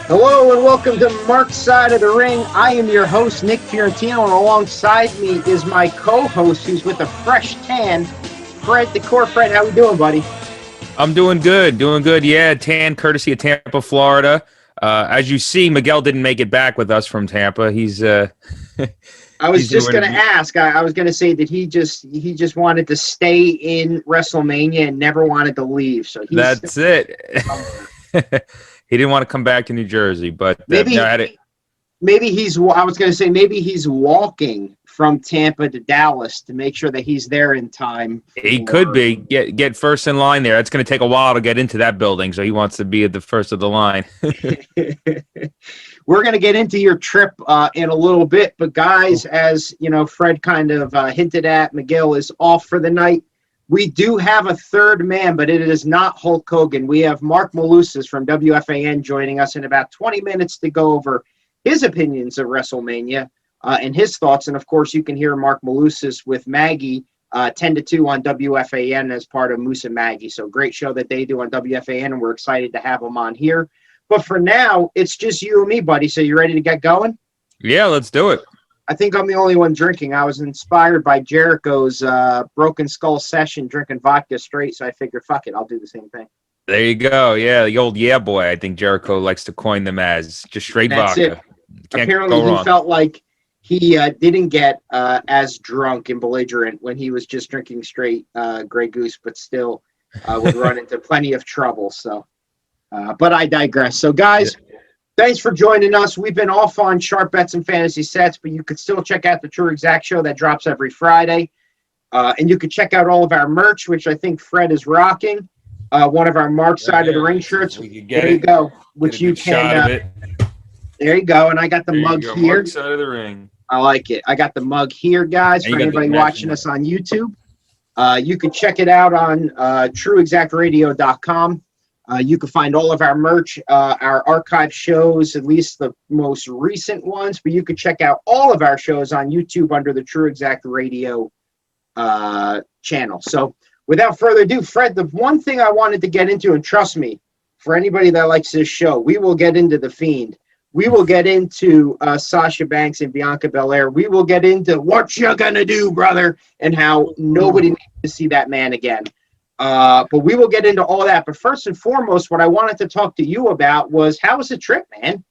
Hello and welcome to Mark's Side of the Ring. I am your host, Nick Fiorentino, and alongside me is my co-host who's with a fresh tan, Fred the Core. Fred, how we doing, buddy? I'm doing good, doing good. Yeah, tan courtesy of Tampa, Florida. As you see, Miguel didn't make it back with us from Tampa. He's I was he's just doing going to ask. I was going to say that he just wanted to stay in WrestleMania and never wanted to leave. So he's That's it. He didn't want to come back to New Jersey, but no, I maybe had it. maybe he's. I was going to say maybe he's walking from Tampa to Dallas to make sure that he's there in time. He could be get first in line there. That's going to take a while to get into that building, so he wants to be at the first of the line. We're going to get into your trip in a little bit, but guys, as you know, Fred kind of hinted at, Miguel is off for the night. We do have a third man, but it is not Hulk Hogan. We have Marc Malusis from WFAN joining us in about 20 minutes to go over his opinions of WrestleMania and his thoughts. And of course, you can hear Marc Malusis with Maggie 10 to 2 on WFAN as part of Moose and Maggie. So great show that they do on WFAN, and we're excited to have them on here. But for now, it's just you and me, buddy. So you ready to get going? Yeah, let's do it. I think I'm the only one drinking. I was inspired by Jericho's Broken Skull session, drinking vodka straight. So I figured, fuck it, I'll do the same thing. There you go. Yeah, the old yeah boy. I think Jericho likes to coin them as just straight That's vodka. it. Apparently, he felt like he didn't get as drunk and belligerent when he was just drinking straight Grey Goose, but still would run into plenty of trouble. So, but I digress. So, guys, thanks for joining us. We've been off on sharp bets and fantasy sets, but you could still check out the TruExact show that drops every Friday. And you could check out all of our merch, which I think Fred is rocking. One of our Mark's Side of the Ring shirts. There you go. Which you can. There you go. And I got the mug here. Mark's Side of the Ring. I like it. I got the mug here, guys, for anybody watching us on YouTube. You can check it out on TruExactRadio.com. You can find all of our merch, our archive shows, at least the most recent ones, but you can check out all of our shows on YouTube under the TruExact Radio channel. So without further ado, Fred, the one thing I wanted to get into, and trust me, for anybody that likes this show, we will get into The Fiend. We will get into Sasha Banks and Bianca Belair. We will get into what you gonna do, brother, and how nobody needs to see that man again. But we will get into all that. But first and foremost, what I wanted to talk to you about was, how was the trip, man?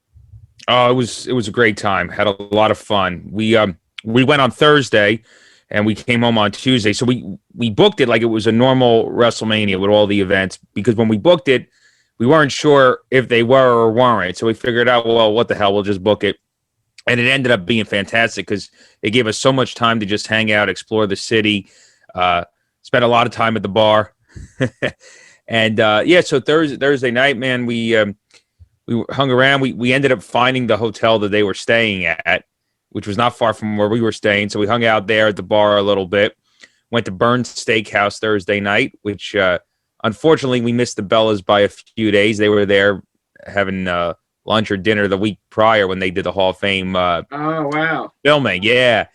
Oh, it was a great time. Had a lot of fun. We went on Thursday, and we came home on Tuesday. So we booked it like it was a normal WrestleMania with all the events, because when we booked it, we weren't sure if they were or weren't. So we figured out, well, what the hell, we'll just book it. And it ended up being fantastic because it gave us so much time to just hang out, explore the city, spend a lot of time at the bar. And so Thursday night, man, we hung around. We ended up finding the hotel that they were staying at, which was not far from where we were staying. So we hung out there at the bar a little bit. Went to Burns Steakhouse Thursday night, which unfortunately we missed the Bellas by a few days. They were there having lunch or dinner the week prior when they did the Hall of Fame. Oh wow! Filming, yeah.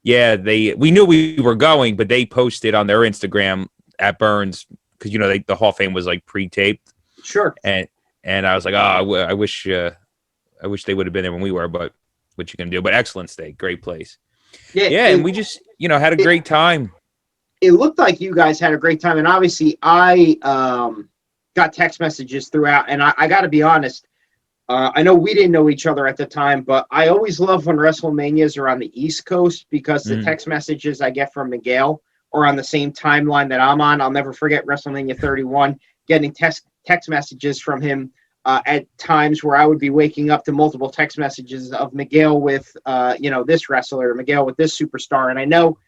We knew we were going, but they posted on their Instagram at Burns because the Hall of Fame was like pre-taped. Sure. And I was like, I wish they would have been there when we were, but what you can do. But excellent steak, great place. Yeah, and we just had a great time. It looked like you guys had a great time, and obviously I got text messages throughout, and I got to be honest, I know we didn't know each other at the time, but I always love when WrestleManias are on the East Coast because the text messages I get from Miguel are on the same timeline that I'm on. I'll never forget WrestleMania 31, getting text messages from him at times where I would be waking up to multiple text messages of Miguel with, this wrestler, Miguel with this superstar, and I know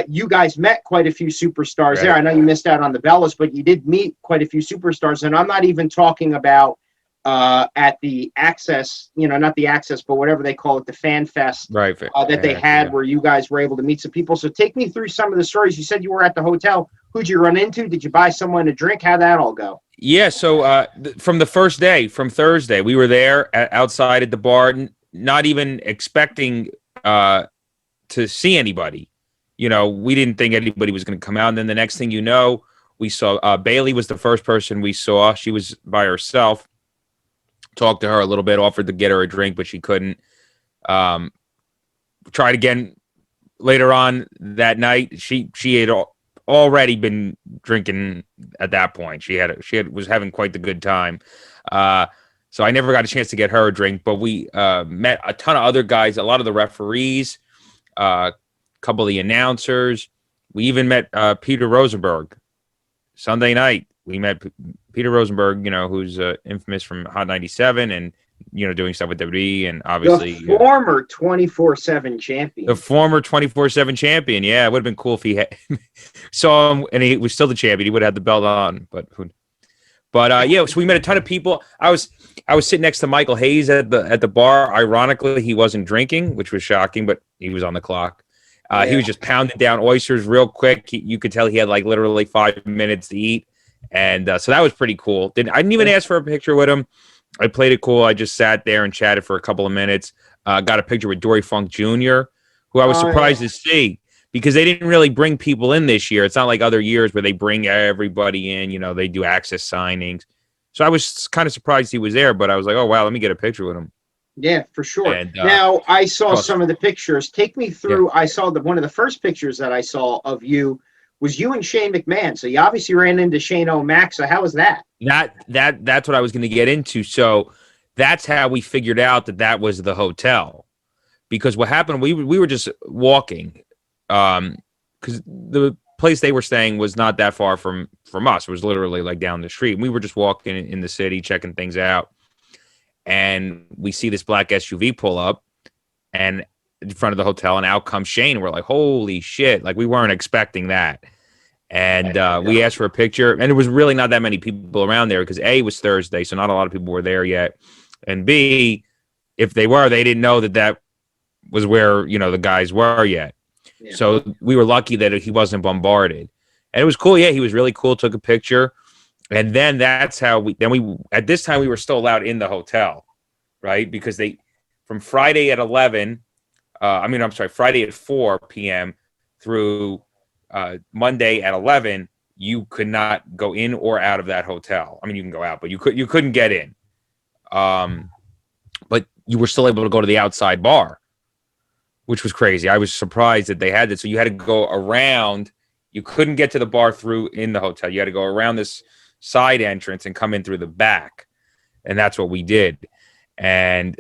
you guys met quite a few superstars there. I know you missed out on the Bellas, but you did meet quite a few superstars. And I'm not even talking about at the Access, not the Access, but whatever they call it, the Fan Fest that they had where you guys were able to meet some people. So take me through some of the stories. You said you were at the hotel. Who'd you run into? Did you buy someone a drink? How'd that all go? Yeah, so from the first day, from Thursday, we were there outside at the bar, not even expecting to see anybody. We didn't think anybody was going to come out. And then the next thing you know, we saw Bailey was the first person we saw. She was by herself. talked to her a little bit, offered to get her a drink, but she couldn't. Tried again later on that night. She had already been drinking at that point. She was having quite the good time. So I never got a chance to get her a drink, but we met a ton of other guys, a lot of the referees, a couple of the announcers. We even met Peter Rosenberg Sunday night. We met Peter Rosenberg, who's infamous from Hot 97 and, doing stuff with WWE and obviously the former 24/7 champion. The former 24/7 champion. Yeah, it would have been cool if he saw him and he was still the champion. He would have had the belt on, but yeah. So we met a ton of people. I was sitting next to Michael Hayes at the bar. Ironically, he wasn't drinking, which was shocking, but he was on the clock. He was just pounding down oysters real quick. You could tell he had like literally 5 minutes to eat. And so that was pretty cool. I didn't even ask for a picture with him. I played it cool. I just sat there and chatted for a couple of minutes. Got a picture with Dory Funk Jr., who I was surprised to see because they didn't really bring people in this year. It's not like other years where they bring everybody in. They do access signings. So I was kind of surprised he was there, but I was like, oh, wow, let me get a picture with him. Yeah, for sure. And, now, I saw some of the pictures. Take me through. Yeah. I saw one of the first pictures that I saw of you was you and Shane McMahon. So you obviously ran into Shane O'Mac. So how was that? That's what I was going to get into. So that's how we figured out that was the hotel. Because what happened, we were just walking. Because the place they were staying was not that far from us. It was literally like down the street. We were just walking in the city, checking things out. And we see this black SUV pull up and in front of the hotel, and out comes Shane. We're like, holy shit. Like, we weren't expecting that. And we asked for a picture, and there was really not that many people around there because A, it was Thursday, so not a lot of people were there yet. And B, if they were, they didn't know that was where, the guys were yet. Yeah. So we were lucky that he wasn't bombarded. And it was cool. Yeah, he was really cool. Took a picture. And then that's how at this time, we were still allowed in the hotel, right? Because from Friday at 4 p.m. through Monday at 11, you could not go in or out of that hotel. I mean, you can go out, but you couldn't get in. But you were still able to go to the outside bar, which was crazy. I was surprised that they had it. So you had to go around. You couldn't get to the bar in the hotel. You had to go around this side entrance and come in through the back. And that's what we did. And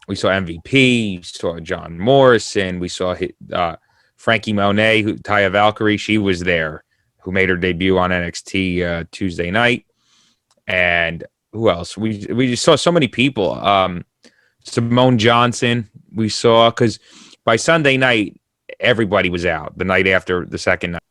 we saw MVP, saw John Morrison, we saw Frankie Monet, Taya Valkyrie, she was there, who made her debut on NXT Tuesday night. And who else? We just saw so many people. Simone Johnson, we saw, because by Sunday night, everybody was out the night after the second night.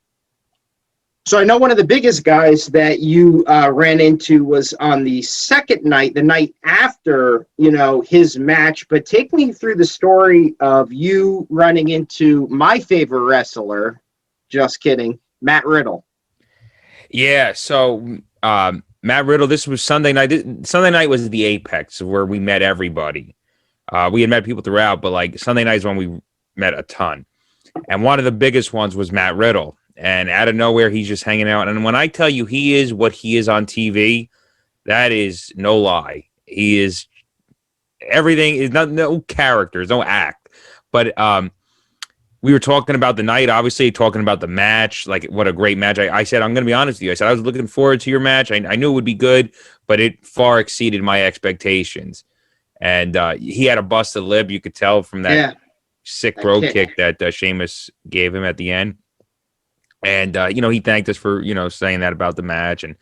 So I know one of the biggest guys that you ran into was on the second night, the night after, his match. But take me through the story of you running into my favorite wrestler. Just kidding, Matt Riddle. Yeah. So Matt Riddle. This was Sunday night. Sunday night was the apex where we met everybody. We had met people throughout, but like Sunday night is when we met a ton. And one of the biggest ones was Matt Riddle. And out of nowhere, he's just hanging out. And when I tell you he is what he is on TV, that is no lie. He is everything. Is no characters, no act. But we were talking about the night, obviously talking about the match. Like, what a great match. I said, I'm going to be honest with you. I said, I was looking forward to your match. I knew it would be good, but it far exceeded my expectations. And he had a busted lip. You could tell from that sick bro kick that Sheamus gave him at the end. And, he thanked us for, saying that about the match. And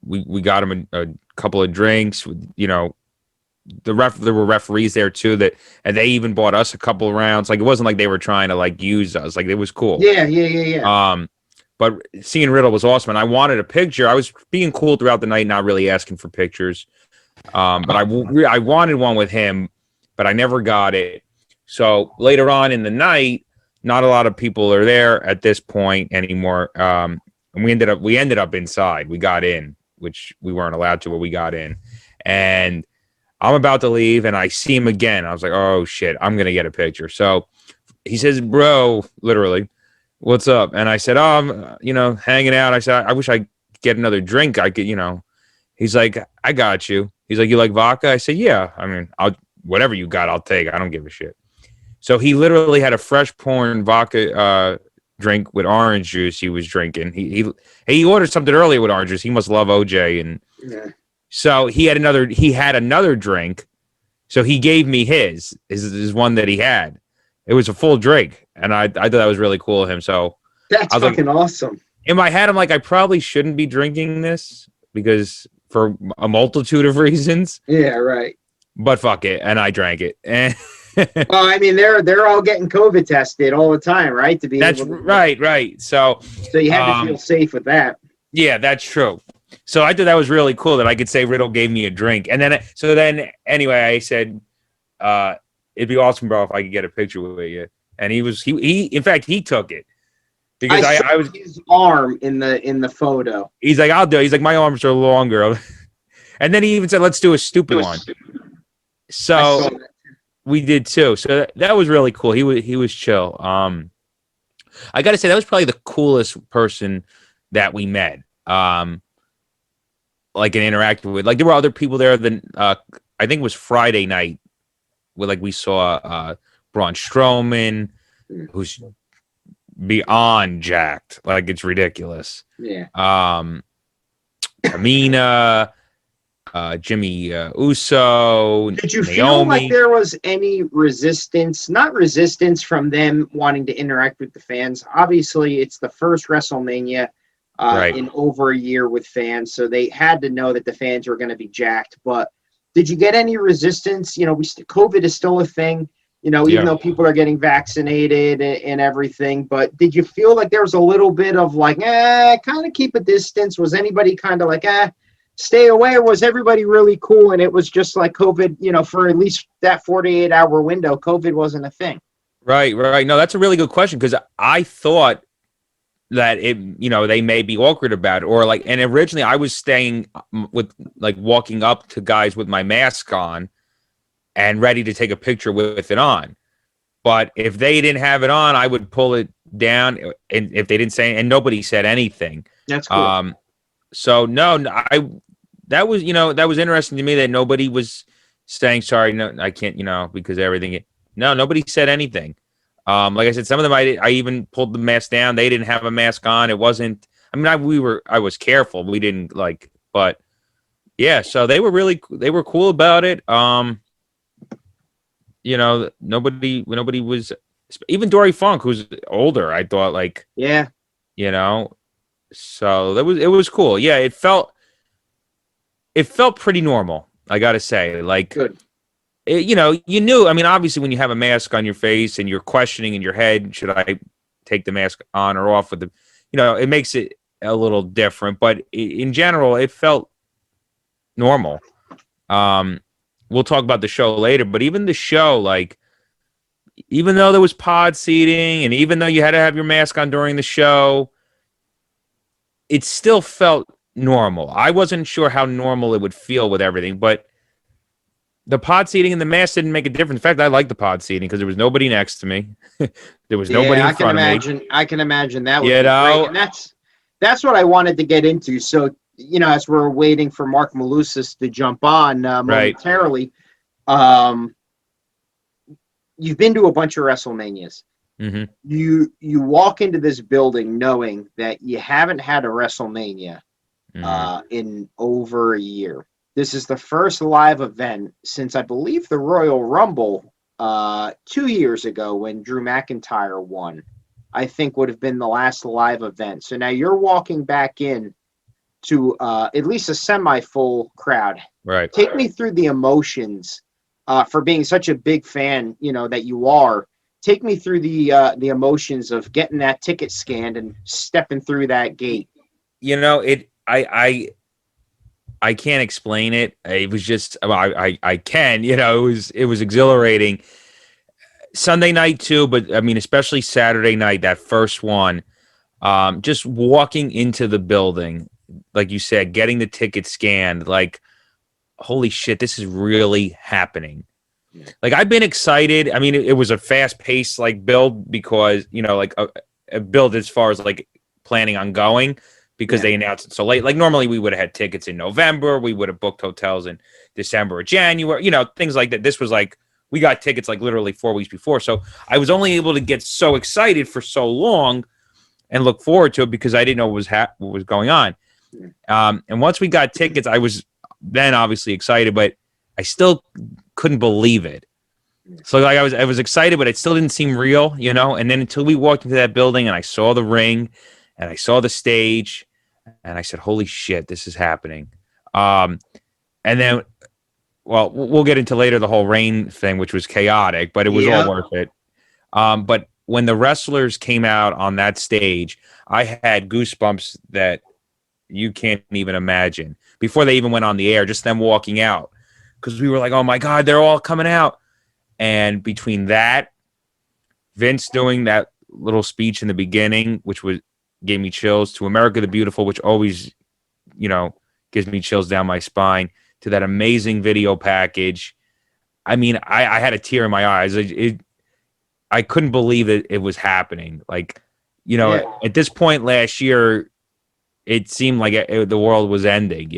we got him a couple of drinks. There were referees there, too, and they even bought us a couple of rounds. Like, it wasn't like they were trying to, like, use us. Like, it was cool. Yeah. But seeing Riddle was awesome. And I wanted a picture. I was being cool throughout the night, not really asking for pictures. But I wanted one with him, but I never got it. So later on in the night, not a lot of people are there at this point anymore. And we ended up inside. We got in, which we weren't allowed to, but we got in. And I'm about to leave, and I see him again. I was like, oh, shit, I'm going to get a picture. So he says, bro, literally, what's up? And I said, oh, I'm, hanging out. I said, I wish I could get another drink. I could, He's like, I got you. He's like, you like vodka? I said, yeah. I mean, whatever you got, I'll take. I don't give a shit. So he literally had a fresh poured vodka drink with orange juice he was drinking. He ordered something earlier with orange juice. He must love OJ. And Yeah. so he had another drink. So he gave me his one that he had. It was a full drink. And I thought that was really cool of him. So That's I was fucking like, awesome. in my head, I'm like, I probably shouldn't be drinking this because for a multitude of reasons, Yeah, right. but fuck it. And I drank it. And Well, I mean, they're all getting COVID tested all the time, right? To be that's able to, right. So, so you had to feel safe with that. yeah, that's true. So I thought that was really cool that I could say Riddle gave me a drink. And then anyway, I said, it'd be awesome, bro, if I could get a picture with you. And he in fact, he took it because I I was, his arm in the photo. he's like, I'll do it. He's like, my arms are longer. And then he even said, let's do a stupid one. So we did too. So that was really cool. He was chill. I got to say that was probably the coolest person that we met. Like and interacted with. Like there were other people there than I think it was Friday night where like we saw Braun Strowman, who's beyond jacked. Like it's ridiculous. Yeah. Tamina, Jimmy Uso. Did you Naomi. feel like there was any resistance? Not resistance from them wanting to interact with the fans. Obviously, it's the first WrestleMania Right. in over a year with fans, so they had to know that the fans were going to be jacked. But did you get any resistance? You know, COVID is still a thing. You know, even though people are getting vaccinated and everything, but did you feel like there was a little bit of like, kind of keep a distance? Was anybody kind of like, stay away, or was everybody really cool and it was just like COVID, you know, for at least that 48-hour window, COVID wasn't a thing? Right. No, that's a really good question because I thought that they may be awkward about it or like, and originally I was staying with like walking up to guys with my mask on and ready to take a picture with it on. But if they didn't have it on, I would pull it down. And if they didn't say, and nobody said anything. That's cool. So no, that was interesting to me that nobody was saying, sorry, no, I can't, because everything, no, nobody said anything. Like I said, some of them, I even pulled the mask down. They didn't have a mask on. It wasn't, I mean, I was careful. We didn't but yeah, so they were cool about it. Nobody was, even Dory Funk, who's older, I thought yeah, so it was cool. Yeah. It felt pretty normal. I got to say, good. You knew, I mean, obviously when you have a mask on your face and you're questioning in your head, should I take the mask on or off with the, it makes it a little different, but in general, it felt normal. We'll talk about the show later, but even the show, even though there was pod seating and even though you had to have your mask on during the show, it still felt normal. I wasn't sure how normal it would feel with everything, but the pod seating and the mask didn't make a difference. In fact, I liked the pod seating because there was nobody next to me. There was nobody in front of me. I can imagine that would be great. And that's what I wanted to get into. So, as we're waiting for Marc Malusis to jump on momentarily, you've been to a bunch of WrestleManias. Mm-hmm. You walk into this building knowing that you haven't had a WrestleMania in over a year. This is the first live event since I believe the Royal Rumble 2 years ago when Drew McIntyre won. I think would have been the last live event. So now you're walking back in to at least a semi-full crowd. Right. Take me through the emotions for being such a big fan, that you are. Take me through the emotions of getting that ticket scanned and stepping through that gate. I can't explain it. It was just, I can, it was exhilarating. Sunday night too, but I mean, especially Saturday night, that first one, just walking into the building, like you said, getting the ticket scanned, holy shit, this is really happening. I've been excited. I mean, it was a fast paced build because, a build as far as planning on going. because they announced it so late. Like normally we would have had tickets in November. We would have booked hotels in December or January, things like that. This was like, we got tickets like literally 4 weeks before. So I was only able to get so excited for so long and look forward to it because I didn't know what was going on. And once we got tickets, I was then obviously excited, but I still couldn't believe it. So like I was excited, but it still didn't seem real, And then until we walked into that building and I saw the ring and I saw the stage and I said, holy shit, this is happening. And then, well, we'll get into later the whole rain thing, which was chaotic, but it was all worth it. But when the wrestlers came out on that stage, I had goosebumps that you can't even imagine before they even went on the air, just them walking out. Because we were like, oh my God, they're all coming out. And between that, Vince doing that little speech in the beginning, which gave me chills, to America the Beautiful, which always, gives me chills down my spine, to that amazing video package. I mean, I had a tear in my eyes. I couldn't believe it was happening. Like, at this point last year, it seemed like the world was ending,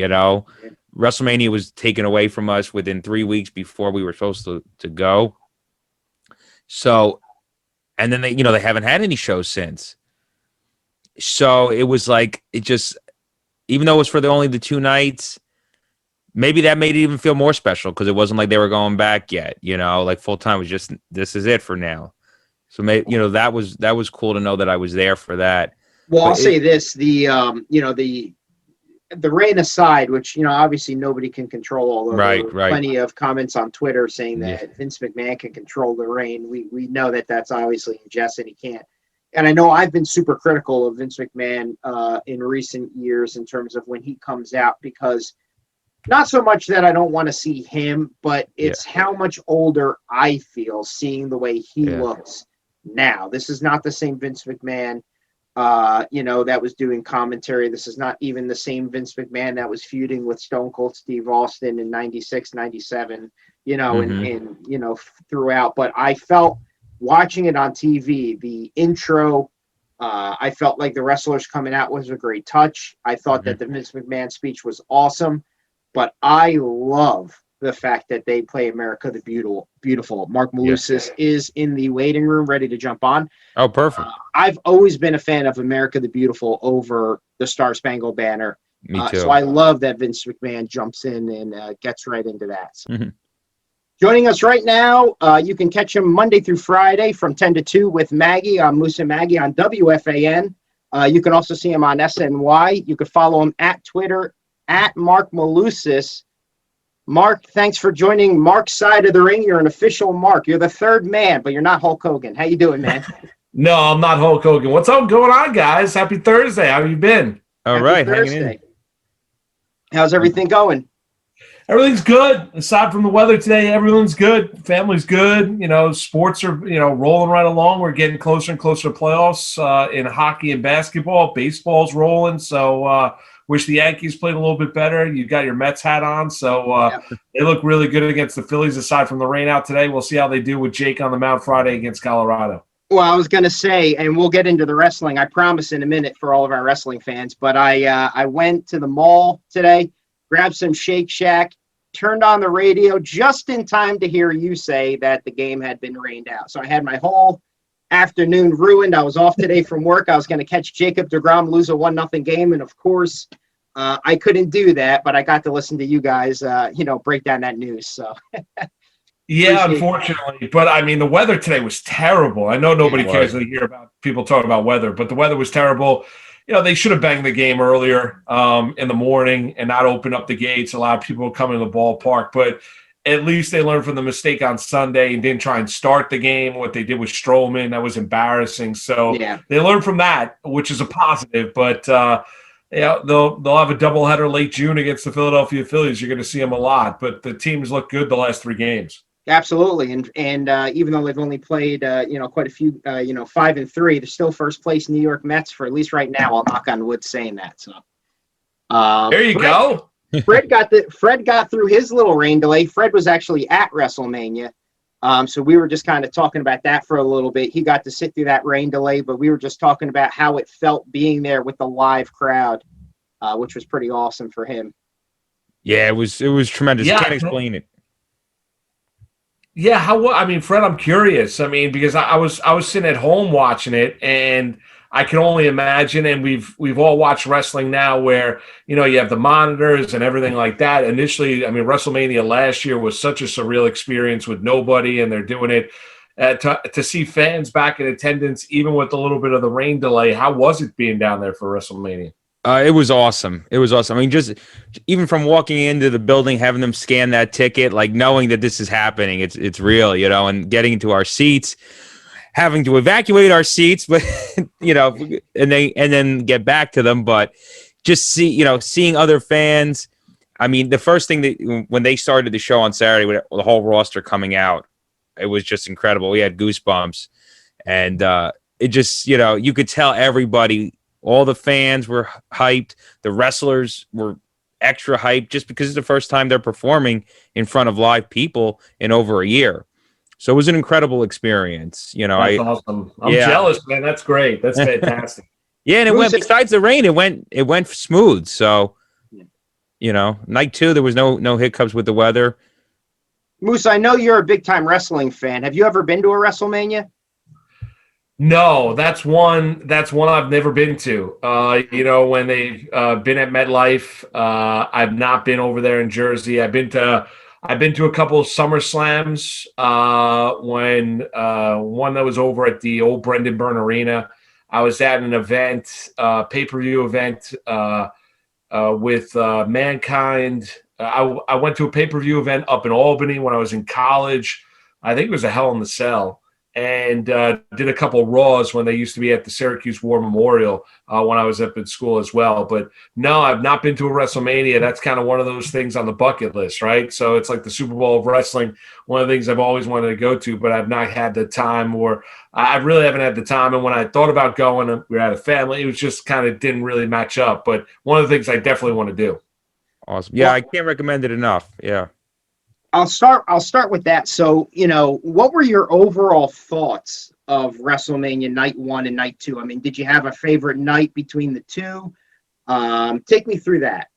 WrestleMania was taken away from us within 3 weeks before we were supposed to go. So, and then they haven't had any shows since. So it was like, even though it was for only the 2 nights, maybe that made it even feel more special because it wasn't like they were going back yet, like full time was just, this is it for now. So maybe, that was cool to know that I was there for that. Well, I'll say this, the rain aside, which, obviously nobody can control, although there were plenty of comments on Twitter saying that Vince McMahon can control the rain. We know that that's obviously in jest and he can't. And I know I've been super critical of Vince McMahon in recent years in terms of when he comes out, because not so much that I don't want to see him, but it's how much older I feel seeing the way he looks now. This is not the same Vince McMahon that was doing commentary. This is not even the same Vince McMahon that was feuding with Stone Cold Steve Austin in 96, 97, and throughout. But I felt watching it on TV, the intro, I felt like the wrestlers coming out was a great touch. I thought that the Vince McMahon speech was awesome, but I love the fact that they play America the Beautiful. Marc Malusis is in the waiting room ready to jump on. Oh, perfect. I've always been a fan of America the Beautiful over the Star Spangled Banner. Me too. So I love that Vince McMahon jumps in and gets right into that. So. Joining us right now, you can catch him Monday through Friday from 10 to 2 with Maggie on Moose and Maggie on WFAN. You can also see him on SNY. You can follow him at Twitter at Marc Malusis. Mark, thanks for joining Mark's side of the ring. You're an official Mark. You're the third man, but you're not Hulk Hogan. How you doing, man? No, I'm not Hulk Hogan. What's up going on, guys? Happy Thursday. How have you been? All right, hanging in. How's everything going? Everything's good. Aside from the weather today, everyone's good. Family's good. Sports are, rolling right along. We're getting closer and closer to playoffs in hockey and basketball. Baseball's rolling. So wish the Yankees played a little bit better. You've got your Mets hat on. So they look really good against the Phillies aside from the rain out today. We'll see how they do with Jake on the mound Friday against Colorado. Well, I was going to say, and we'll get into the wrestling, I promise, in a minute for all of our wrestling fans, but I went to the mall today, grabbed some Shake Shack, turned on the radio just in time to hear you say that the game had been rained out. So I had my whole afternoon ruined. I was off today from work. I was going to catch Jacob deGrom lose a 1-0 game, and of course, I couldn't do that, but I got to listen to you guys, break down that news. So. Yeah, unfortunately. But, I mean, the weather today was terrible. I know nobody cares to hear about people talking about weather, but the weather was terrible. They should have banged the game earlier in the morning and not open up the gates, allow people to come into the ballpark. But at least they learned from the mistake on Sunday and didn't try and start the game. What they did with Strowman, that was embarrassing. So they learned from that, which is a positive. But, they'll have a doubleheader late June against the Philadelphia Phillies. You're going to see them a lot. But the teams look good the last 3 games. Absolutely, and even though they've only played quite a few 5-3, they're still first place New York Mets for at least right now. I'll knock on wood saying that. So there you go. Fred got through his little rain delay. Fred was actually at WrestleMania, so we were just kind of talking about that for a little bit. He got to sit through that rain delay, but we were just talking about how it felt being there with the live crowd which was pretty awesome for him. Yeah, it was tremendous. Yeah, I can't explain it. Yeah, I mean, Fred, I'm curious. I mean, because I was sitting at home watching it, and I can only imagine. And we've all watched wrestling now, where you have the monitors and everything like that. Initially, I mean, WrestleMania last year was such a surreal experience with nobody, and they're doing it to see fans back in attendance, even with a little bit of the rain delay. How was it being down there for WrestleMania? It was awesome. It was awesome. I mean, just even from walking into the building, having them scan that ticket, like knowing that this is happening, it's real, and getting into our seats, having to evacuate our seats, but and then get back to them. But just seeing other fans. I mean, the first thing that when they started the show on Saturday, with the whole roster coming out, it was just incredible. We had goosebumps, and it just you could tell everybody. All the fans were hyped. The wrestlers were extra hyped just because it's the first time they're performing in front of live people in over a year. So it was an incredible experience. That's awesome. I'm jealous, man. That's great. That's fantastic. Yeah, and it went. Besides the rain, it went smooth. So, night 2 there was no hiccups with the weather. Moose, I know you're a big time wrestling fan. Have you ever been to a WrestleMania? No, that's one I've never been to. When they've been at MetLife, I've not been over there in Jersey. I've been to a couple of SummerSlams. When one that was over at the old Brendan Byrne Arena, I was at an event, pay-per-view event with Mankind. I went to a pay-per-view event up in Albany when I was in college. I think it was a Hell in the Cell. And did a couple of Raws when they used to be at the Syracuse War Memorial when I was up in school as well. But no, I've not been to a WrestleMania. That's kind of one of those things on the bucket list, right? So it's like the Super Bowl of wrestling, one of the things I've always wanted to go to, but I've not had the time, or I really haven't had the time. And when I thought about going, we had a family, it was just kind of didn't really match up. But one of the things I definitely want to do. Awesome. Yeah, I can't recommend it enough. Yeah. I'll start with that. So, what were your overall thoughts of WrestleMania night 1 and night 2? I mean, did you have a favorite night between the two? Take me through that.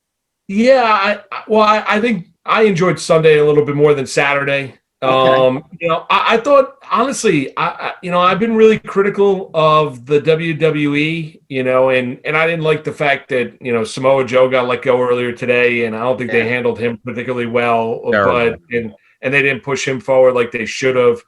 Yeah, I think I enjoyed Sunday a little bit more than Saturday. Okay. I thought, honestly, I've been really critical of the WWE, and I didn't like the fact that, Samoa Joe got let go earlier today, and I don't think they handled him particularly well, but they didn't push him forward like they should have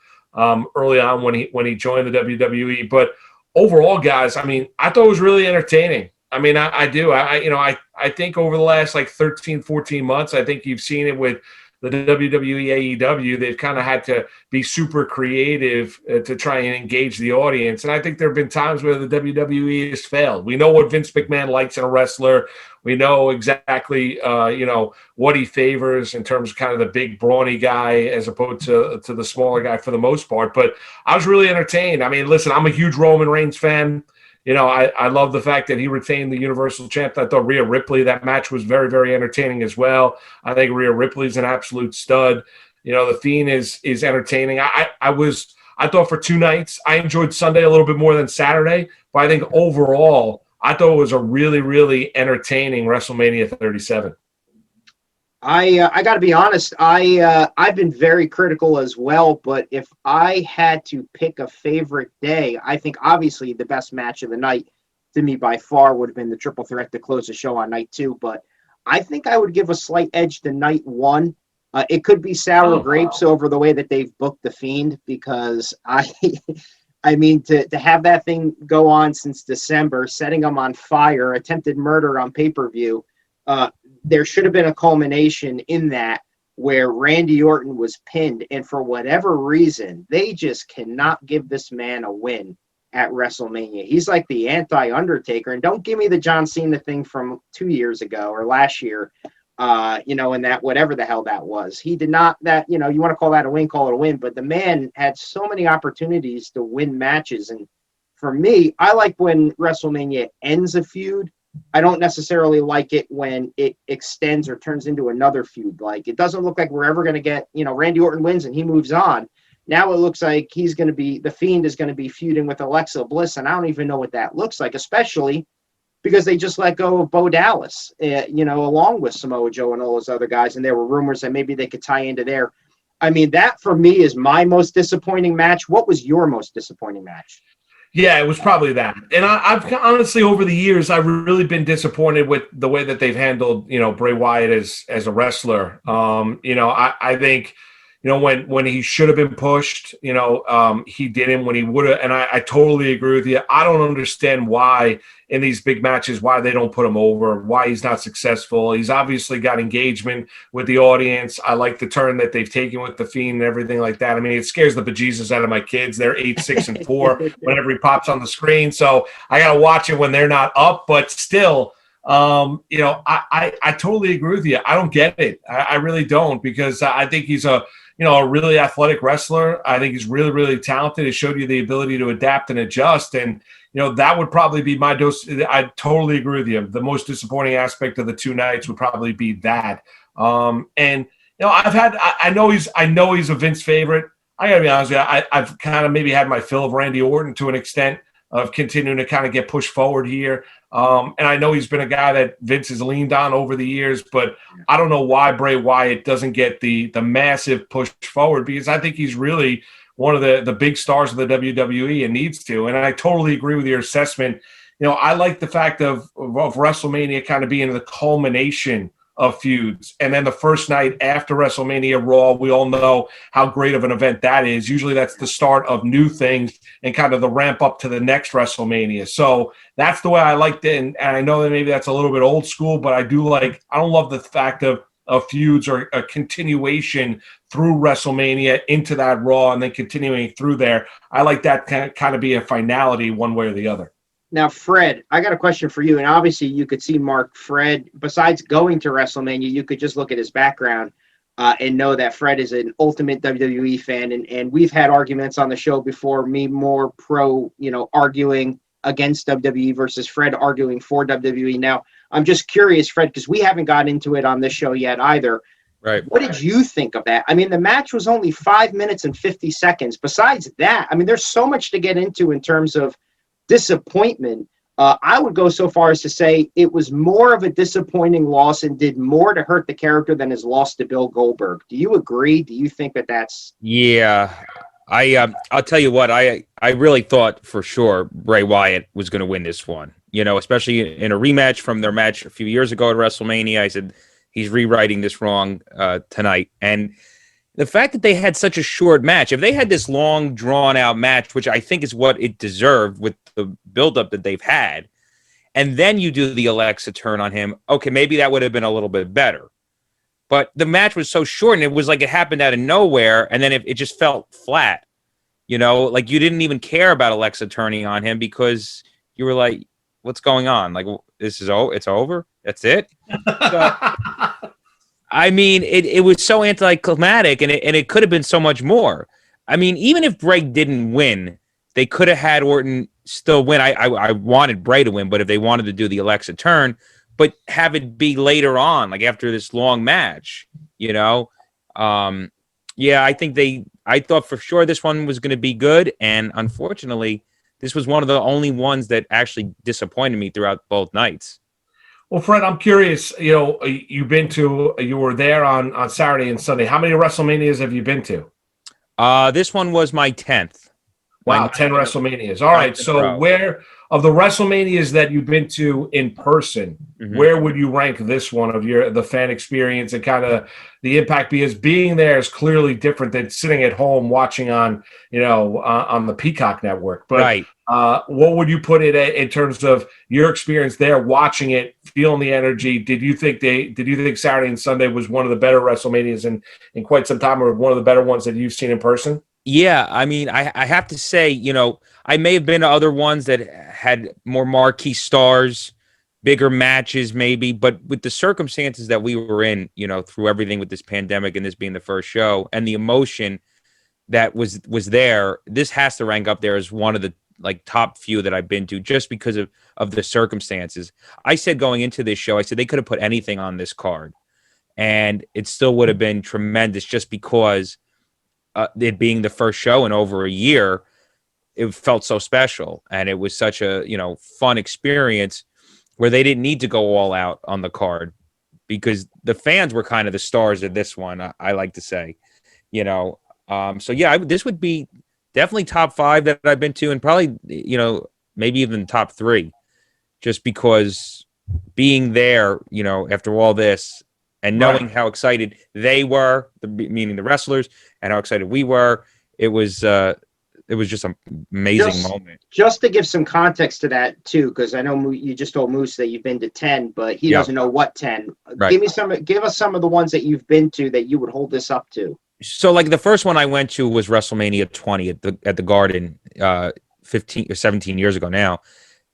early on when he joined the WWE. But overall, guys, I mean, I thought it was really entertaining. I mean, I do. I think over the last 13, 14 months, I think you've seen it with the WWE, AEW, they've kind of had to be super creative to try and engage the audience. And I think there have been times where the WWE has failed. We know what Vince McMahon likes in a wrestler. We know exactly, what he favors in terms of kind of the big brawny guy as opposed to the smaller guy for the most part. But I was really entertained. I mean, listen, I'm a huge Roman Reigns fan. I love the fact that he retained the Universal Champ. I thought Rhea Ripley, that match was very, very entertaining as well. I think Rhea Ripley's an absolute stud. The Fiend is entertaining. I thought for 2 nights, I enjoyed Sunday a little bit more than Saturday, but I think overall, I thought it was a really, really entertaining WrestleMania 37. I got to be honest. I've been very critical as well. But if I had to pick a favorite day, I think obviously the best match of the night to me by far would have been the triple threat to close the show on night 2. But I think I would give a slight edge to night 1. It could be sour grapes over the way that they've booked the Fiend, because I mean, to have that thing go on since December, setting them on fire, attempted murder on pay-per-view. There should have been a culmination in that where Randy Orton was pinned, and for whatever reason, they just cannot give this man a win at WrestleMania. He's like the anti-Undertaker, and don't give me the John Cena thing from 2 years ago or last year, and that whatever the hell that was. He did not, you want to call that a win, call it a win, but the man had so many opportunities to win matches, and for me, I like when WrestleMania ends a feud. I don't necessarily like it when it extends or turns into another feud. Like, it doesn't look like we're ever going to get, Randy Orton wins and he moves on. Now it looks like the Fiend is going to be feuding with Alexa Bliss, and I don't even know what that looks like, especially because they just let go of Bo Dallas, along with Samoa Joe and all those other guys. And there were rumors that maybe they could tie into there. I mean, that for me is my most disappointing match. What was your most disappointing match? Yeah, it was probably that. And I've honestly, over the years, I've really been disappointed with the way that they've handled, Bray Wyatt as a wrestler. I think, when he should have been pushed, he didn't when he would have. And I totally agree with you. I don't understand why in these big matches, why they don't put him over, why he's not successful. He's obviously got engagement with the audience. I like the turn that they've taken with the Fiend and everything like that. I mean, it scares the bejesus out of my kids. They're 8, 6, and 4 whenever he pops on the screen. So I got to watch it when they're not up, but still, I totally agree with you. I don't get it. I really don't, because I think he's a really athletic wrestler. I think he's really, really talented. He showed you the ability to adapt and adjust. And, that would probably be my dose. I totally agree with you. The most disappointing aspect of the 2 nights would probably be that. I know he's a Vince favorite. I gotta be honest with you. I've kind of maybe had my fill of Randy Orton to an extent of continuing to kind of get pushed forward here. And I know he's been a guy that Vince has leaned on over the years, but I don't know why Bray Wyatt doesn't get the massive push forward, because I think he's really one of the big stars of the WWE and needs to. And I totally agree with your assessment. I like the fact of WrestleMania kind of being the culmination of feuds. And then the first night after WrestleMania Raw, we all know how great of an event that is. Usually that's the start of new things and kind of the ramp up to the next WrestleMania. So that's the way I liked it. And I know that maybe that's a little bit old school, but I don't love the fact of feuds or a continuation through WrestleMania into that Raw and then continuing through there. I like that kind of be a finality one way or the other. Now, Fred, I got a question for you. And obviously you could see Fred, besides going to WrestleMania, you could just look at his background and know that Fred is an ultimate WWE fan. And we've had arguments on the show before, me more pro, arguing against WWE versus Fred arguing for WWE. Now, I'm just curious, Fred, because we haven't got into it on this show yet either. Right. What did you think of that? I mean, the match was only 5 minutes and 50 seconds. Besides that, I mean, there's so much to get into in terms of disappointment. I would go so far as to say it was more of a disappointing loss and did more to hurt the character than his loss to Bill Goldberg. Do you agree? Do you think that that's... Yeah. I'll tell you what, I really thought for sure Bray Wyatt was going to win this one, especially in a rematch from their match a few years ago at WrestleMania. I said, he's rewriting this wrong tonight. And the fact that they had such a short match, if they had this long, drawn-out match, which I think is what it deserved with the buildup that they've had, and then you do the Alexa turn on him, okay, maybe that would have been a little bit better. But the match was so short, and it was like it happened out of nowhere, and then it just felt flat. Like you didn't even care about Alexa turning on him because you were like, what's going on? Like, it's over? That's it? So, I mean, it was so anticlimactic, and it could have been so much more. I mean, even if Bray didn't win, they could have had Orton still win. I wanted Bray to win, but if they wanted to do the Alexa turn, but have it be later on, like after this long match, yeah, I thought for sure this one was going to be good, and unfortunately, this was one of the only ones that actually disappointed me throughout both nights. Well, Fred, I'm curious, you were there on Saturday and Sunday. How many WrestleManias have you been to? This one was my 10th. Wow, 10 WrestleManias. All right, so where of the WrestleManias that you've been to in person, where would you rank this one of the fan experience and kind of the impact? Because being there is clearly different than sitting at home watching on the Peacock network. But right. What would you put it in terms of your experience there, watching it, feeling the energy? Did you think Saturday and Sunday was one of the better WrestleManias in quite some time, or one of the better ones that you've seen in person? Yeah, I mean, I have to say, I may have been to other ones that had more marquee stars, bigger matches maybe, but with the circumstances that we were in, through everything with this pandemic and this being the first show and the emotion that was there, this has to rank up there as one of the top few that I've been to, just because of the circumstances. I said going into this show, I said they could have put anything on this card and it still would have been tremendous, just because it being the first show in over a year, it felt so special. And it was such a, fun experience. where they didn't need to go all out on the card because the fans were kind of the stars of this one. I like to say, you know. So yeah, this would be definitely top 5 that I've been to, and probably, you know, maybe even top 3, just because being there, you know, after all this and knowing how excited they were, meaning the wrestlers, and how excited we were, it was just an amazing moment. Just to give some context to that too, because I know you just told Moose that you've been to 10, but he doesn't know what 10. Right. Give us some of the ones that you've been to that you would hold this up to. So, like, the first one I went to was WrestleMania 20 at the Garden, 15 or 17 years ago now.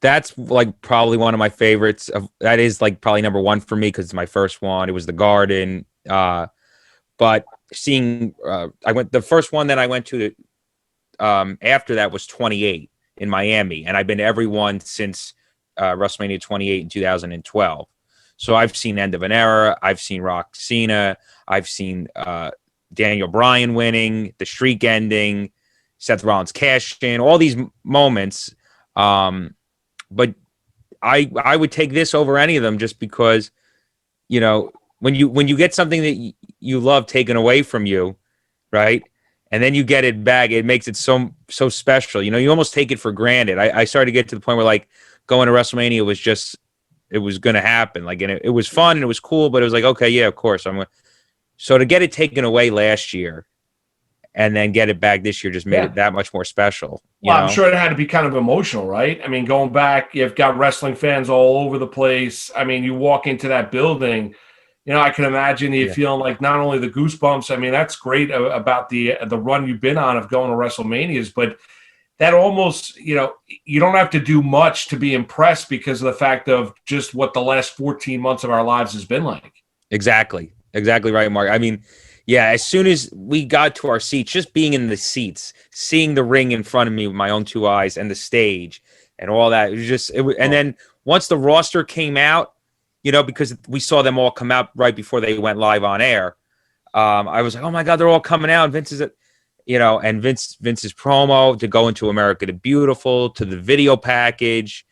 That's like probably one of my favorites. That is like probably number 1 for me because it's my first one. It was the Garden. But seeing, the first one that I went to after that was 28 in Miami, and I've been to every one since WrestleMania 28 in 2012. So I've seen End of an Era. I've seen Rock Cena. I've seen Daniel Bryan winning, the streak ending, Seth Rollins cash in, all these moments. But I would take this over any of them just because, you know, when you get something that you love taken away from you, right? And then you get it back, it makes it so special. You know, you almost take it for granted. I started to get to the point where, like, going to WrestleMania was just, it was going to happen. Like, and it was fun and it was cool, but it was like, okay, yeah, of course. So to get it taken away last year and then get it back this year just made it that much more special. Well, I'm sure it had to be kind of emotional, right? I mean, going back, you've got wrestling fans all over the place. I mean, you walk into that building, you know, I can imagine you feeling like not only the goosebumps. I mean, that's great about the run you've been on of going to WrestleManias, but that almost, you know, you don't have to do much to be impressed because of the fact of just what the last 14 months of our lives has been like. Exactly right, Mark. I mean, yeah, as soon as we got to our seats, just being in the seats, seeing the ring in front of me with my own 2 eyes and the stage and all that, and then once the roster came out, you know, because we saw them all come out right before they went live on air, I was like, oh my God, they're all coming out. Vince is, you know, and Vince's promo to go into America the Beautiful, to the video package.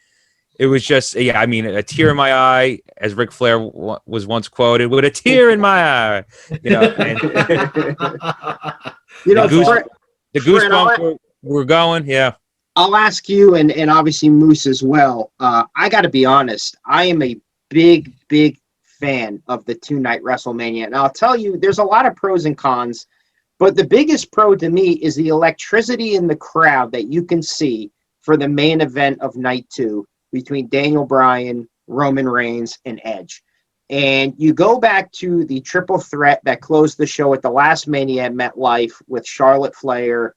It was just, I mean, a tear in my eye, as Ric Flair was once quoted, with a tear in my eye. You know, and you know, the goosebumps were going. Yeah. I'll ask you, and obviously Moose as well. I got to be honest. I am a big fan of the 2-night WrestleMania, and I'll tell you, there's a lot of pros and cons, but the biggest pro to me is the electricity in the crowd that you can see for the main event of night 2. Between Daniel Bryan, Roman Reigns, and Edge. And you go back to the triple threat that closed the show at the last Mania at MetLife with Charlotte Flair,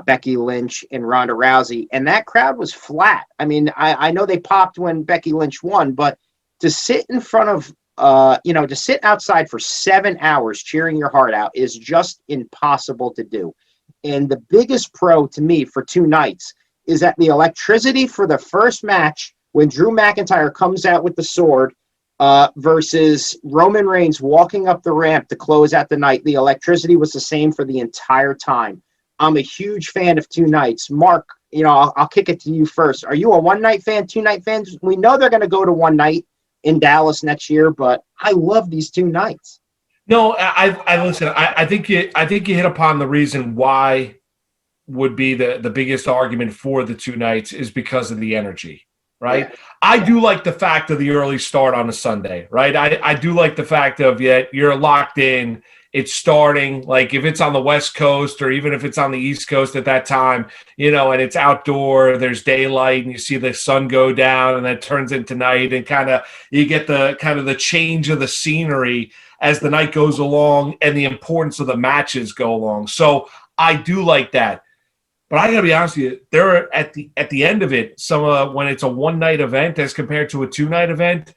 Becky Lynch, and Ronda Rousey, and that crowd was flat. I mean, I know they popped when Becky Lynch won, but to sit in front of, to sit outside for 7 hours cheering your heart out is just impossible to do. And the biggest pro to me for 2 nights is that the electricity for the first match when Drew McIntyre comes out with the sword versus Roman Reigns walking up the ramp to close out the night, the electricity was the same for the entire time. I'm a huge fan of 2 nights. Mark, you know, I'll kick it to you first. Are you a 1-night fan, 2-night fan? We know they're going to go to 1 night in Dallas next year, but I love these 2 nights. No, I listen. I think you hit upon the reason why would be the biggest argument for the 2 nights is because of the energy, right? Yeah. I do like the fact of the early start on a Sunday, right? I do like the fact of you're locked in, it's starting, like if it's on the West Coast or even if it's on the East Coast at that time, you know, and it's outdoor, there's daylight and you see the sun go down and that turns into night and kind of you get the change of the scenery as the night goes along and the importance of the matches go along. So I do like that. But I gotta be honest with you, there at the end of it, when it's a 1-night event as compared to a 2-night event,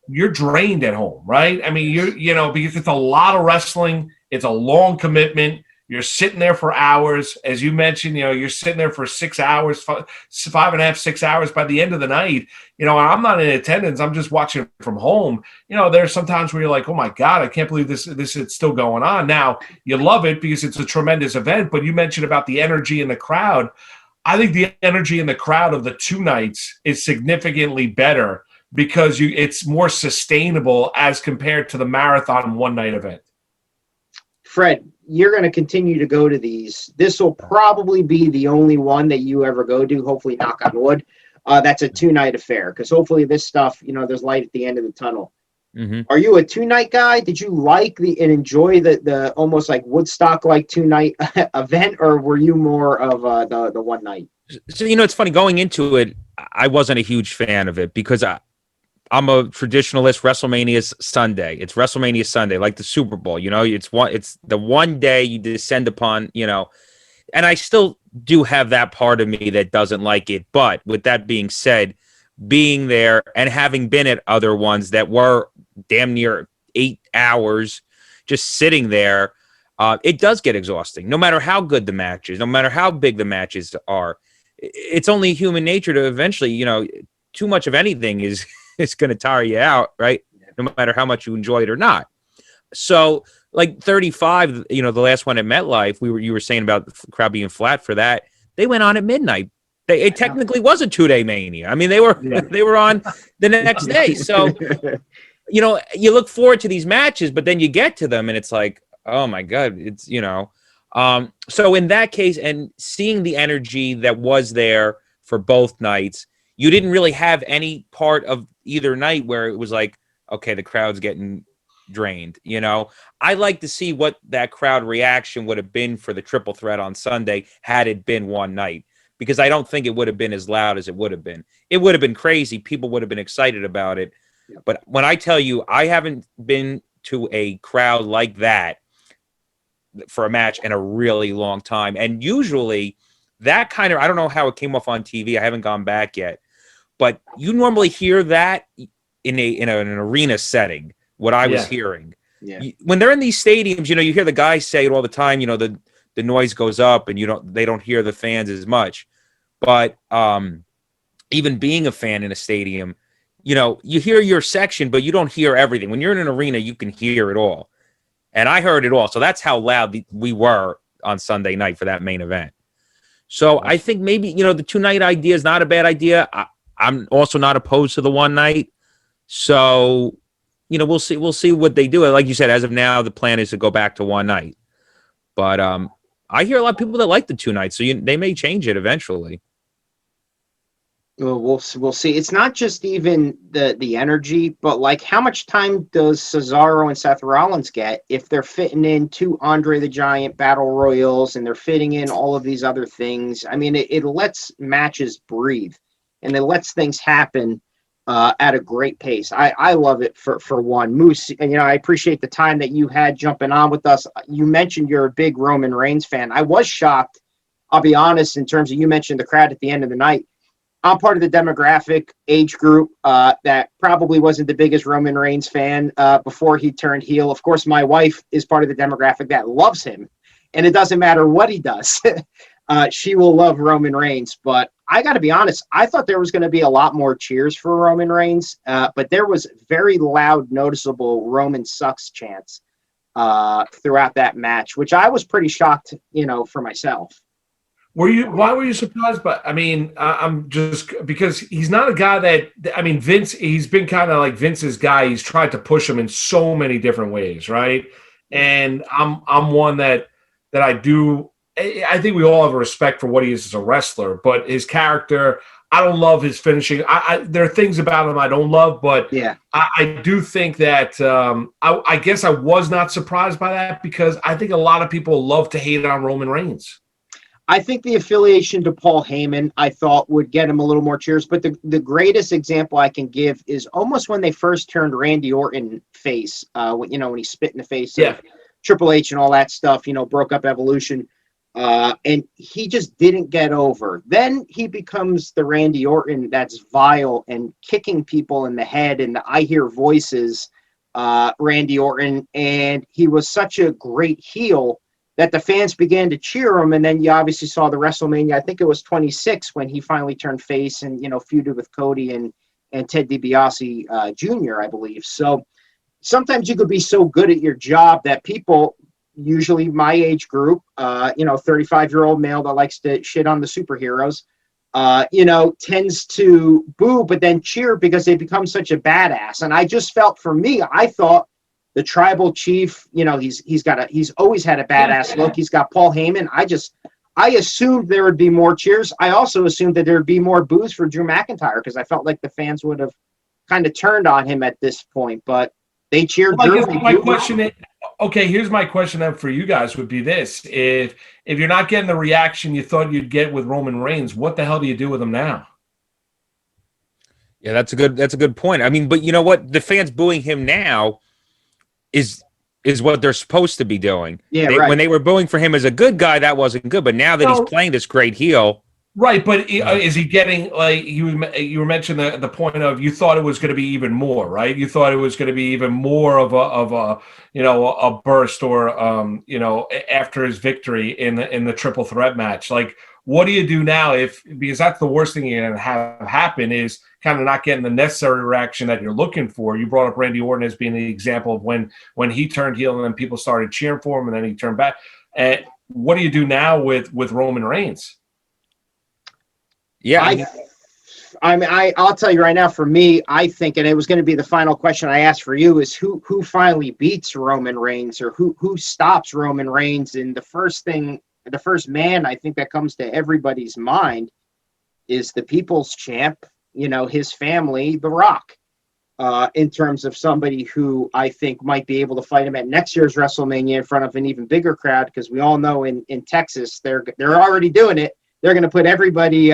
you're drained at home, right? I mean, because it's a lot of wrestling, it's a long commitment. You're sitting there for hours, as you mentioned. You know, you're sitting there for 6 hours, 5.5, 6 hours. By the end of the night, you know, I'm not in attendance. I'm just watching from home. You know, there's sometimes where you're like, oh my God, I can't believe this is still going on. Now, you love it because it's a tremendous event. But you mentioned about the energy in the crowd. I think the energy in the crowd of the 2 nights is significantly better because it's more sustainable as compared to the marathon one-night event. Fred, you're going to continue to go to these. This will probably be the only one that you ever go to, hopefully, knock on wood. That's a 2-night affair, because hopefully this stuff, there's light at the end of the tunnel. Mm-hmm. Are you a 2-night guy? Did you like and enjoy the almost like Woodstock like 2-night event, or were you more of the one night? So it's funny, going into it, I wasn't a huge fan of it because I'm a traditionalist. WrestleMania's Sunday. It's WrestleMania Sunday, like the Super Bowl. It's the one day you descend upon. And I still do have that part of me that doesn't like it. But with that being said, being there and having been at other ones that were damn near 8 hours just sitting there, it does get exhausting. No matter how good the match is, no matter how big the matches are, it's only human nature to eventually, too much of anything is going to tire you out, right? No matter how much you enjoy it or not. So, like 35, the last one at MetLife, you were saying about the crowd being flat for that. They went on at midnight. It technically was a 2-day Mania. I mean, they were on the next day. So, you look forward to these matches, but then you get to them and it's like, oh my God, it's, so in that case, and seeing the energy that was there for both nights, you didn't really have any part of either night where it was like, okay, the crowd's getting drained. I like to see what that crowd reaction would have been for the triple threat on Sunday had it been one night, because I don't think it would have been as loud as it would have been. It would have been crazy. People would have been excited about it. But when I tell you, I haven't been to a crowd like that for a match in a really long time. And usually that kind of, I don't know how it came off on TV. I haven't gone back yet, but you normally hear that in an arena setting, what I was hearing. Yeah. When they're in these stadiums, you hear the guys say it all the time, the noise goes up and they don't hear the fans as much. But even being a fan in a stadium, you hear your section, but you don't hear everything. When you're in an arena, you can hear it all. And I heard it all. So that's how loud we were on Sunday night for that main event. So I think maybe, the 2-night idea is not a bad idea. I'm also not opposed to the one night. So, we'll see what they do. Like you said, as of now, the plan is to go back to one night. But I hear a lot of people that like the 2 nights, so they may change it eventually. Well, we'll see. It's not just even the energy, but like how much time does Cesaro and Seth Rollins get if they're fitting in 2 Andre the Giant Battle Royals and they're fitting in all of these other things? I mean, it lets matches breathe and it lets things happen at a great pace. I love it for one. Moose, I appreciate the time that you had jumping on with us. You mentioned you're a big Roman Reigns fan. I was shocked, I'll be honest, in terms of you mentioned the crowd at the end of the night. I'm part of the demographic age group that probably wasn't the biggest Roman Reigns fan before he turned heel. Of course, my wife is part of the demographic that loves him, and it doesn't matter what he does. She will love Roman Reigns. But I got to be honest, I thought there was going to be a lot more cheers for Roman Reigns, but there was very loud, noticeable Roman sucks chants throughout that match, which I was pretty shocked, for myself. Why were you surprised? But I mean, I'm just because he's not a guy that, Vince, he's been kind of like Vince's guy. He's tried to push him in so many different ways. Right. And I'm one that I think we all have a respect for what he is as a wrestler, but his character, I don't love his finishing. There are things about him I don't love, but yeah, I do think that I guess I was not surprised by that because I think a lot of people love to hate on Roman Reigns. I think the affiliation to Paul Heyman, I thought, would get him a little more cheers. But the greatest example I can give is almost when they first turned Randy Orton face, when he spit in the face of Triple H and all that stuff, broke up Evolution. And he just didn't get over. Then he becomes the Randy Orton that's vile and kicking people in the head and the I Hear Voices Randy Orton. And he was such a great heel that the fans began to cheer him, and then you obviously saw the WrestleMania, I think it was 26, when he finally turned face and, feuded with Cody and Ted DiBiase Jr., I believe. So sometimes you could be so good at your job that people, usually my age group, 35-year-old male that likes to shit on the superheroes, tends to boo but then cheer because they become such a badass. And I just felt, for me, I thought the tribal chief, he's always had a badass look. He's got Paul Heyman. I assumed there would be more cheers. I also assumed that there would be more boos for Drew McIntyre because I felt like the fans would have kind of turned on him at this point, but they cheered Drew. Here's my question then for you guys would be this. If you're not getting the reaction you thought you'd get with Roman Reigns, what the hell do you do with him now? Yeah, that's a good point. I mean, but you know what? The fans booing him now is what they're supposed to be doing. Yeah, right. When they were booing for him as a good guy, that wasn't good. But now that he's playing this great heel, right? But is he getting, like you were mentioning the point of, you thought it was going to be even more, right? You thought it was going to be even more of a burst, or after his victory in the triple threat match. Like, what do you do now because that's the worst thing you're going to have happen is kind of not getting the necessary reaction that you're looking for. You brought up Randy Orton as being the example of when he turned heel and then people started cheering for him and then he turned back. What do you do now with Roman Reigns? Yeah. I'll tell you right now, for me, I think, and it was going to be the final question I asked for you, is who finally beats Roman Reigns, or who stops Roman Reigns? And the first man I think that comes to everybody's mind is the People's Champ, his family, The Rock, in terms of somebody who I think might be able to fight him at next year's WrestleMania in front of an even bigger crowd, because we all know in Texas, they're already doing it. They're going to put everybody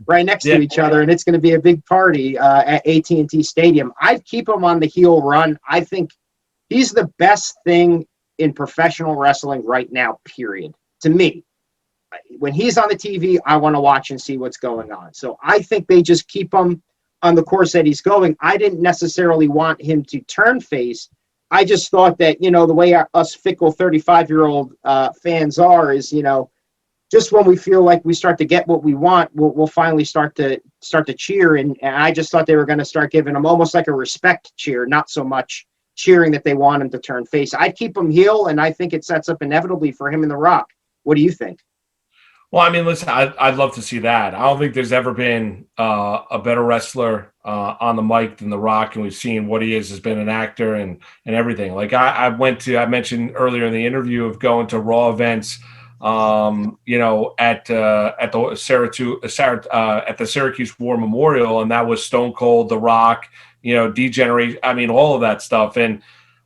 right next to each other, and it's going to be a big party at AT&T Stadium. I'd keep him on the heel run. I think he's the best thing in professional wrestling right now, period. To me, when he's on the TV, I want to watch and see what's going on. So I think they just keep him on the course that he's going. I didn't necessarily want him to turn face. I just thought that, the way us fickle 35-year-old fans are is, just when we feel like we start to get what we want, we'll finally start to cheer. And I just thought they were going to start giving him almost like a respect cheer, not so much cheering that they want him to turn face. I'd keep him heel, and I think it sets up inevitably for him and The Rock. What do you think? Well, I mean, listen, I'd love to see that. I don't think there's ever been a better wrestler on the mic than The Rock, and we've seen what he is has been an actor and everything. Like I mentioned earlier in the interview of going to Raw events, at the Syracuse War Memorial, and that was Stone Cold, The Rock, D-Generation. I mean, all of that stuff. And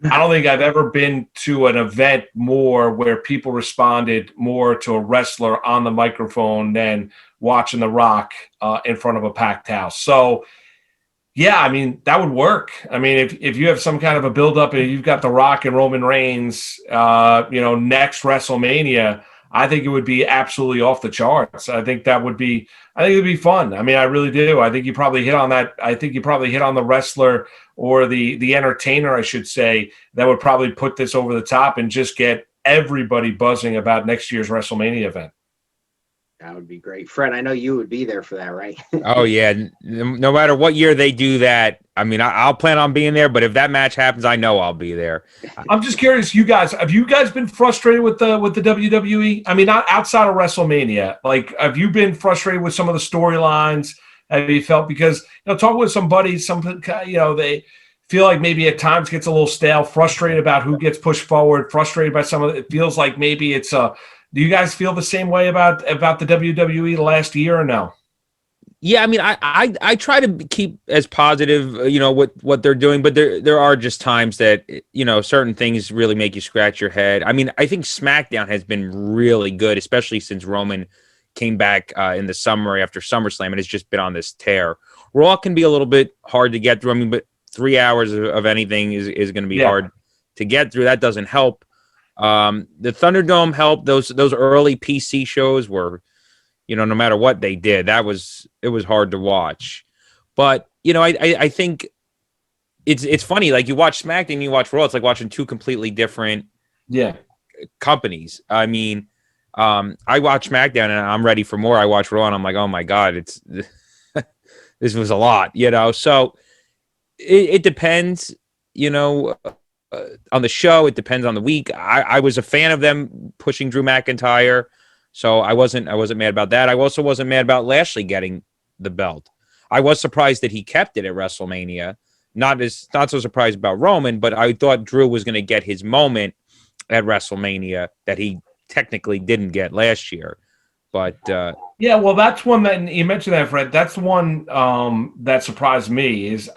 I don't think I've ever been to an event more where people responded more to a wrestler on the microphone than watching The Rock in front of a packed house. So, yeah, I mean, that would work. I mean, if you have some kind of a buildup and you've got The Rock and Roman Reigns, next WrestleMania, I think it would be absolutely off the charts. I think it would be fun. I mean, I really do. I think you probably hit on that. I think you probably hit on the wrestler or the entertainer, I should say, that would probably put this over the top and just get everybody buzzing about next year's WrestleMania event. That would be great. Fred, I know you would be there for that, right? Oh, yeah. No matter what year they do that, I mean, I'll plan on being there, but if that match happens, I know I'll be there. I'm just curious, have you guys been frustrated with the WWE? I mean, not outside of WrestleMania. Like, have you been frustrated with some of the storylines? Have you felt, because, talking with some buddies, they feel like maybe at times gets a little stale, frustrated about who gets pushed forward, frustrated by some of it. It feels like maybe it's do you guys feel the same way about the WWE the last year or no? Yeah, I mean, I try to keep as positive, what they're doing, but there are just times that, certain things really make you scratch your head. I mean, I think SmackDown has been really good, especially since Roman came back in the summer after SummerSlam, and it's just been on this tear. Raw can be a little bit hard to get through. I mean, but 3 hours of anything is going to be hard to get through. That doesn't help. The Thunderdome helped. Those early PC shows were, no matter what they did, it was hard to watch. But I think it's funny. Like, you watch SmackDown, you watch Raw. It's like watching two completely different companies. I mean, I watch SmackDown and I'm ready for more. I watch Raw and I'm like, oh my God, this was a lot. So it depends. On the show, it depends on the week. I was a fan of them pushing Drew McIntyre. So I wasn't mad about that. I also wasn't mad about Lashley getting the belt. I was surprised that he kept it at WrestleMania. Not so surprised about Roman, but I thought Drew was going to get his moment at WrestleMania that he technically didn't get last year. But yeah, well, that's one that you mentioned that, Fred. That's the one that surprised me. Is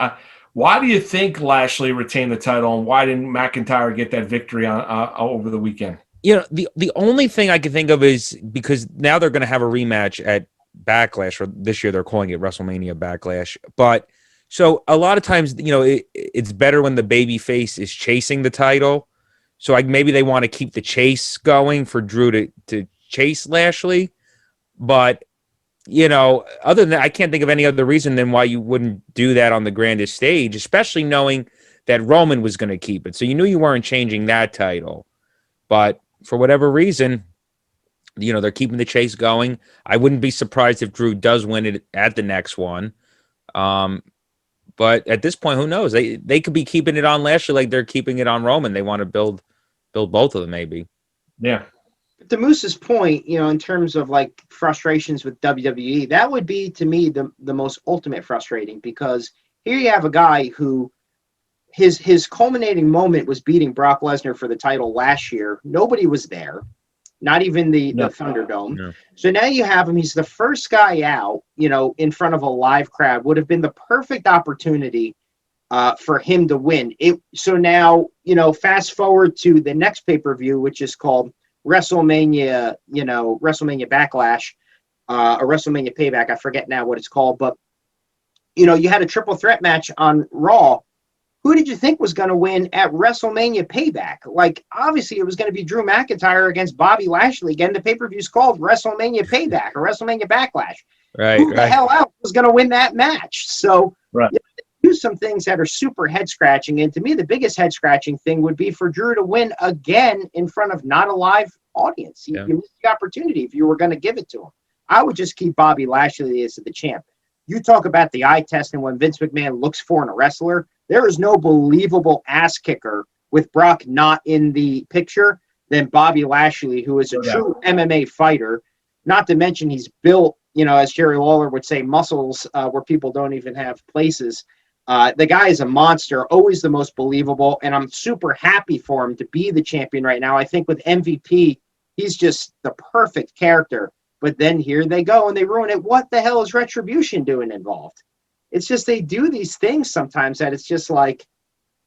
why do you think Lashley retained the title, and why didn't McIntyre get that victory on over the weekend? The only thing I can think of is because now they're going to have a rematch at Backlash, or this year they're calling it WrestleMania Backlash. But so a lot of times, it's better when the baby face is chasing the title. So maybe they want to keep the chase going for Drew to chase Lashley. But, other than that, I can't think of any other reason than why you wouldn't do that on the grandest stage, especially knowing that Roman was going to keep it. So you knew you weren't changing that title. But for whatever reason, they're keeping the chase going. I wouldn't be surprised if Drew does win it at the next one. But at this point, who knows? They could be keeping it on Lashley like they're keeping it on Roman. They want to build both of them, maybe. Yeah. To Moose's point, in terms of like frustrations with WWE, that would be to me the most ultimate frustrating, because here you have a guy who his culminating moment was beating Brock Lesnar for the title last year. Nobody was there, not even the Thunderdome. No. So now you have him. He's the first guy out, in front of a live crowd. Would have been the perfect opportunity for him to win. So now, fast forward to the next pay-per-view, which is called WrestleMania, WrestleMania Backlash, or WrestleMania Payback. I forget now what it's called, but you had a triple threat match on Raw. Who did you think was going to win at WrestleMania Payback? Like, obviously, it was going to be Drew McIntyre against Bobby Lashley. Again, the pay-per-view is called WrestleMania Payback or WrestleMania Backlash. Right. Who the hell else was going to win that match? So, right. Do some things that are super head-scratching. And to me, the biggest head-scratching thing would be for Drew to win again in front of not a live audience. You missed the opportunity if you were going to give it to him. I would just keep Bobby Lashley as the champ. You talk about the eye test and when Vince McMahon looks for in a wrestler, there is no believable ass kicker with Brock not in the picture than Bobby Lashley, who is a true MMA fighter. Not to mention he's built, as Jerry Lawler would say, muscles where people don't even have places. The guy is a monster, always the most believable, and I'm super happy for him to be the champion right now. I think with MVP, he's just the perfect character. But then here they go and they ruin it. What the hell is Retribution doing involved? It's just they do these things sometimes that it's just like,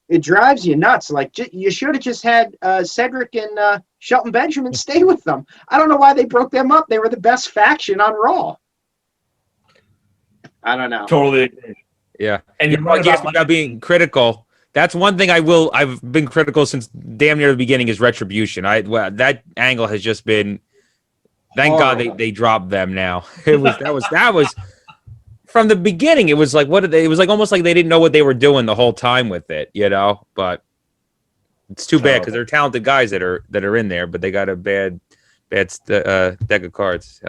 it drives you nuts. Like, you should have just had Cedric and Shelton Benjamin stay with them. I don't know why they broke them up. They were the best faction on Raw. I don't know. Totally agree. Yeah. And you're right about being critical. That's one thing I've been critical since damn near the beginning is Retribution. That angle has just been, thank God they dropped them now. That was from the beginning. It was like, it was like almost like they didn't know what they were doing the whole time with it, but it's too bad because they're talented guys that are in there, but they got a bad deck of cards.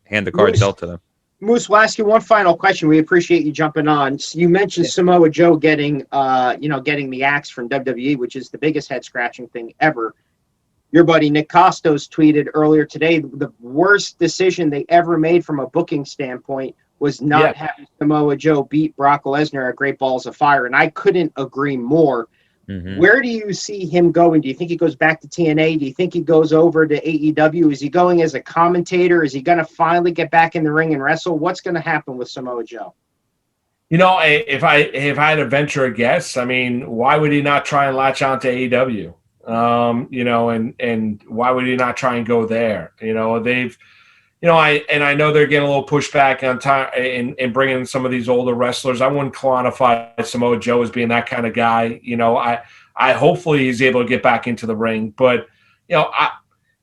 Hand the cards dealt to them. Moose, we'll ask you one final question. We appreciate you jumping on. You mentioned Samoa Joe getting the axe from WWE, which is the biggest head scratching thing ever. Your buddy Nick Costos tweeted earlier today, the worst decision they ever made from a booking standpoint was not having Samoa Joe beat Brock Lesnar at Great Balls of Fire. And I couldn't agree more. Mm-hmm. Where do you see him going? Do you think he goes back to TNA? Do you think he goes over to AEW? Is he going as a commentator? Is he going to finally get back in the ring and wrestle? What's going to happen with Samoa Joe? If I had to venture a guess, why would he not try and latch on to AEW? And why would he not try and go there? I know they're getting a little pushback on time in bringing in some of these older wrestlers. I wouldn't quantify Samoa Joe as being that kind of guy. I hopefully he's able to get back into the ring, but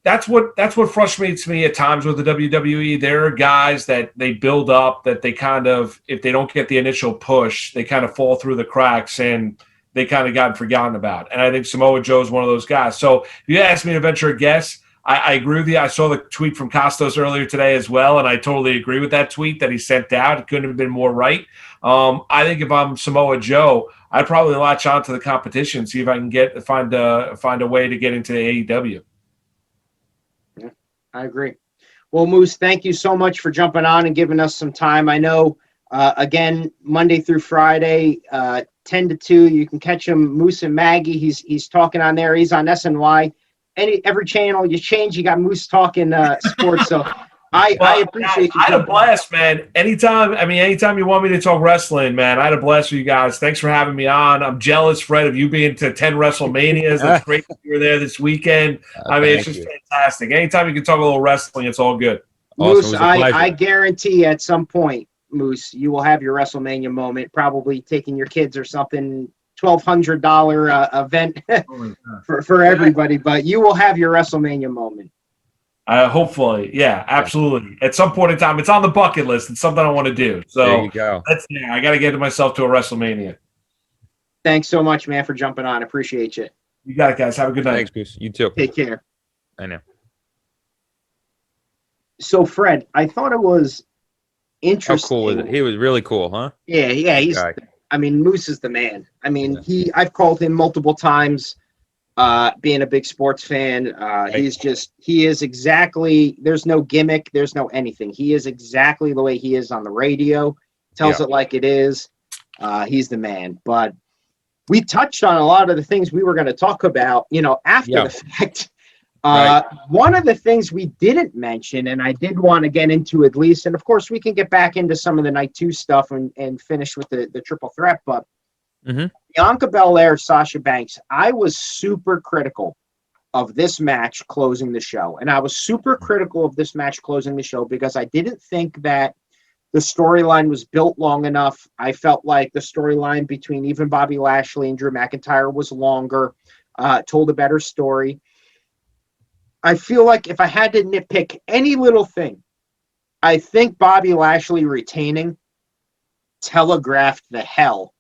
that's what frustrates me at times with the WWE. There are guys that they build up that they kind of, if they don't get the initial push, they kind of fall through the cracks and they kind of got forgotten about. And I think Samoa Joe is one of those guys. So if you ask me to venture a guess, I agree with you. I saw the tweet from Costos earlier today as well, and I totally agree with that tweet that he sent out. It couldn't have been more right. I think if I'm Samoa Joe, I'd probably latch on to the competition, see if I can find a way to get into the AEW. Yeah, I agree. Well, Moose, thank you so much for jumping on and giving us some time. I know, again, Monday through Friday, 10 to 2, you can catch him, Moose and Maggie. He's talking on there. He's on SNY. Every channel you change, you got Moose talking sports. So I appreciate you. I had a blast, man. Anytime you want me to talk wrestling, man, I had a blast with you guys. Thanks for having me on. I'm jealous, Fred, of you being to 10 WrestleManias. That's great that you were there this weekend. It's just fantastic. Anytime you can talk a little wrestling, it's all good. Moose, I guarantee at some point, Moose, you will have your WrestleMania moment, probably taking your kids or something, $1,200 event for everybody, but you will have your WrestleMania moment. Hopefully, yeah, absolutely. At some point in time, it's on the bucket list. It's something I want to do. So there you go. I got to get myself to a WrestleMania. Thanks so much, man, for jumping on. Appreciate you. You got it, guys. Have a good night. Thanks, Bruce. You too. Take care. I know. So, Fred, I thought it was interesting. How cool was it? He was really cool, huh? Yeah. Moose is the man. I've called him multiple times. Being a big sports fan, he is exactly, there's no gimmick, there's no anything. He is exactly the way he is on the radio, tells it like it is. He's the man. But we touched on a lot of the things we were going to talk about, after the fact. One of the things we didn't mention, and I did want to get into at least, and of course we can get back into some of the night 2 stuff and finish with the triple threat, but Bianca Belair, Sasha Banks, I was super critical of this match closing the show. And I was super critical of this match closing the show because I didn't think that the storyline was built long enough. I felt like the storyline between even Bobby Lashley and Drew McIntyre was longer, told a better story. I feel like if I had to nitpick any little thing, I think Bobby Lashley retaining telegraphed the hell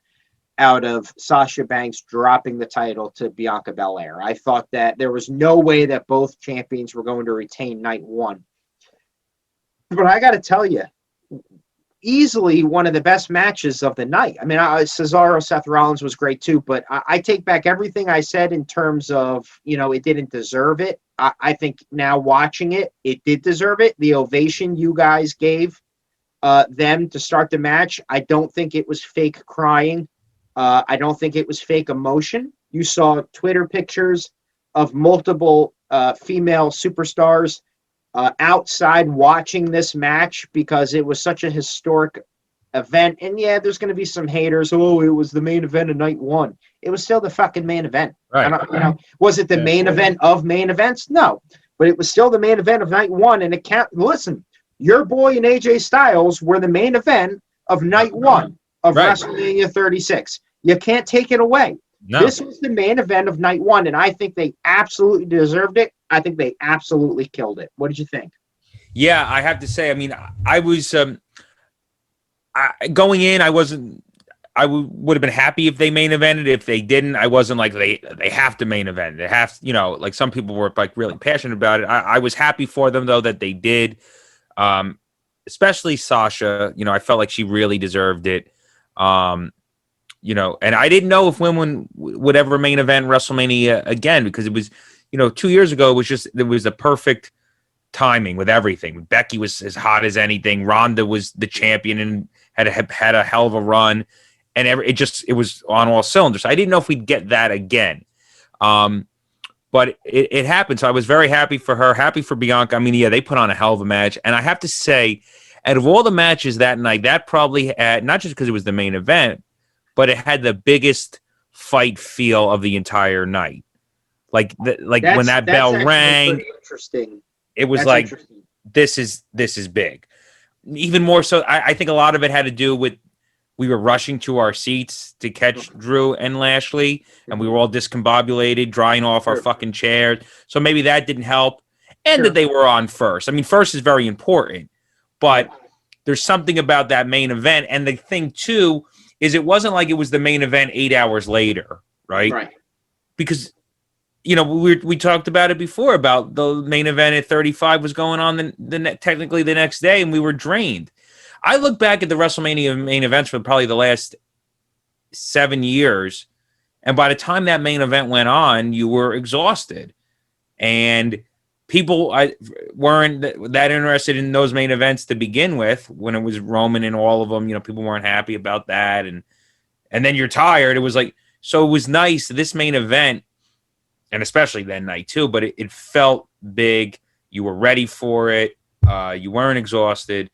out of Sasha Banks dropping the title to Bianca Belair. I thought that there was no way that both champions were going to retain night 1. But I got to tell you, easily one of the best matches of the night. Cesaro, Seth Rollins was great too, but I take back everything I said in terms of, it didn't deserve it. I think now watching it, it did deserve it. The ovation you guys gave them to start the match, I don't think it was fake crying. I don't think it was fake emotion. You saw Twitter pictures of multiple female superstars outside watching this match because it was such a historic event. And yeah, there's going to be some haters. Oh, it was the main event of night 1. It was still the fucking main event. Right. Was it the main event of main events? No, but it was still the main event of night 1. And it can't, listen, your boy and AJ Styles were the main event of night 1 of WrestleMania 36. You can't take it away. No. This was the main event of night 1, and I think they absolutely deserved it. I think they absolutely killed it. What did you think? Yeah, I have to say, I was going in, I would have been happy if they main evented. If they didn't, I wasn't like they have to main event. They have, like some people were like really passionate about it. I was happy for them though that they did. Especially Sasha, I felt like she really deserved it. And I didn't know if women would ever main event WrestleMania again because it was, 2 years ago, it was the perfect timing with everything. Becky was as hot as anything. Ronda was the champion and had a hell of a run, and it was on all cylinders. I didn't know if we'd get that again. But it happened. So I was very happy for her, happy for Bianca. They put on a hell of a match. And I have to say, out of all the matches that night, that probably had, not just because it was the main event, but it had the biggest fight feel of the entire night. When that bell rang, interesting. It was this is big. Even more so, I think a lot of it had to do with we were rushing to our seats to catch Drew and Lashley, and we were all discombobulated, drying off our fucking chairs. So maybe that didn't help. And that they were on first. First is very important, but there's something about that main event. And the thing, too, is it wasn't like it was the main event 8 hours later, right? Right. Because, we talked about it before, about the main event at 35 was going on technically the next day, and we were drained. I look back at the WrestleMania main events for probably the last 7 years, and by the time that main event went on, you were exhausted. And people weren't that interested in those main events to begin with when it was Roman and all of them. You know, people weren't happy about that. And then you're tired. It was like, so it was nice, this main event, and especially that night too, but it felt big. You were ready for it. You weren't exhausted,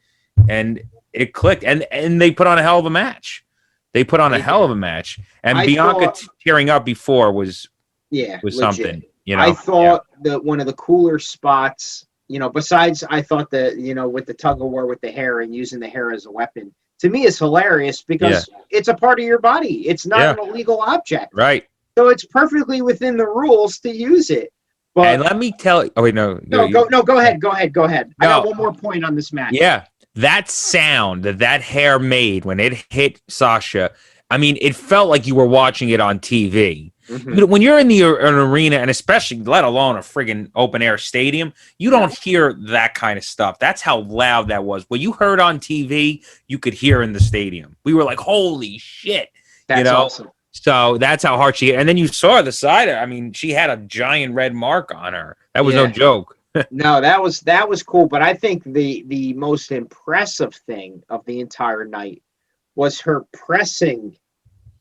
and it clicked. And they put on a hell of a match. And Bianca tearing up before was something. You know, I thought that one of the cooler spots, you know, besides I thought that, you know, with the tug of war with the hair and using the hair as a weapon, to me is hilarious because it's a part of your body. It's not an illegal object. Right. So it's perfectly within the rules to use it. But and let me tell you, go ahead. No. I got one more point on this match. Yeah. That sound that hair made when it hit Sasha, I mean, it felt like you were watching it on TV. Mm-hmm. When you're in an arena, and especially, let alone a friggin' open air stadium, you don't hear that kind of stuff. That's how loud that was. What you heard on TV, you could hear in the stadium. We were like, holy shit. That's awesome. So that's how hard she hit. And then you saw the side. I mean, she had a giant red mark on her. That was no joke. No, that was cool. But I think the most impressive thing of the entire night was her pressing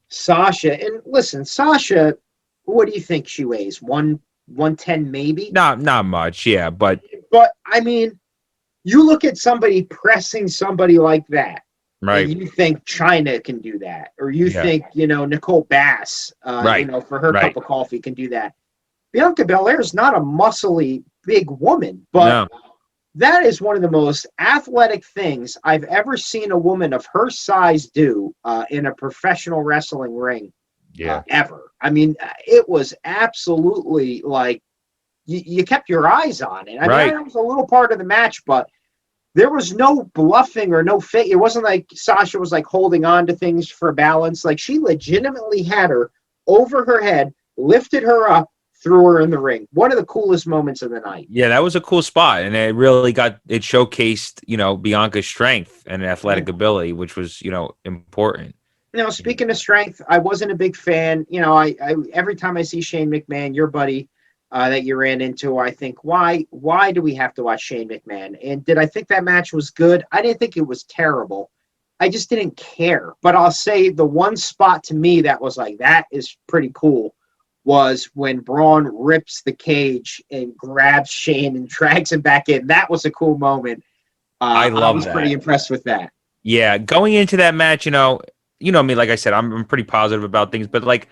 Sasha. And listen, Sasha, what do you think she weighs? 110 maybe? Not much, yeah. But I mean, you look at somebody pressing somebody like that. Right. And you think China can do that, or you think, you know, Nicole Bass, you know, for her cup of coffee can do that. Bianca Belair is not a muscly big woman, but that is one of the most athletic things I've ever seen a woman of her size do in a professional wrestling ring ever. I mean, it was absolutely like you kept your eyes on it. I mean, it was a little part of the match, but there was no bluffing or no fake. It wasn't like Sasha was like holding on to things for balance. Like she legitimately had her over her head, lifted her up, threw her in the ring. One of the coolest moments of the night. Yeah, that was a cool spot. And it really showcased, you know, Bianca's strength and athletic ability, which was, you know, important. You know, speaking of strength, I wasn't a big fan. You know, I every time I see Shane McMahon, your buddy, that you ran into, I think, why do we have to watch Shane McMahon? And did I think that match was good? I didn't think it was terrible. I just didn't care. But I'll say the one spot to me that was like, that is pretty cool, was when Braun rips the cage and grabs Shane and drags him back in. That was a cool moment. I was pretty impressed with that. Yeah, going into that match, you know me, like I said, I'm pretty positive about things, but like,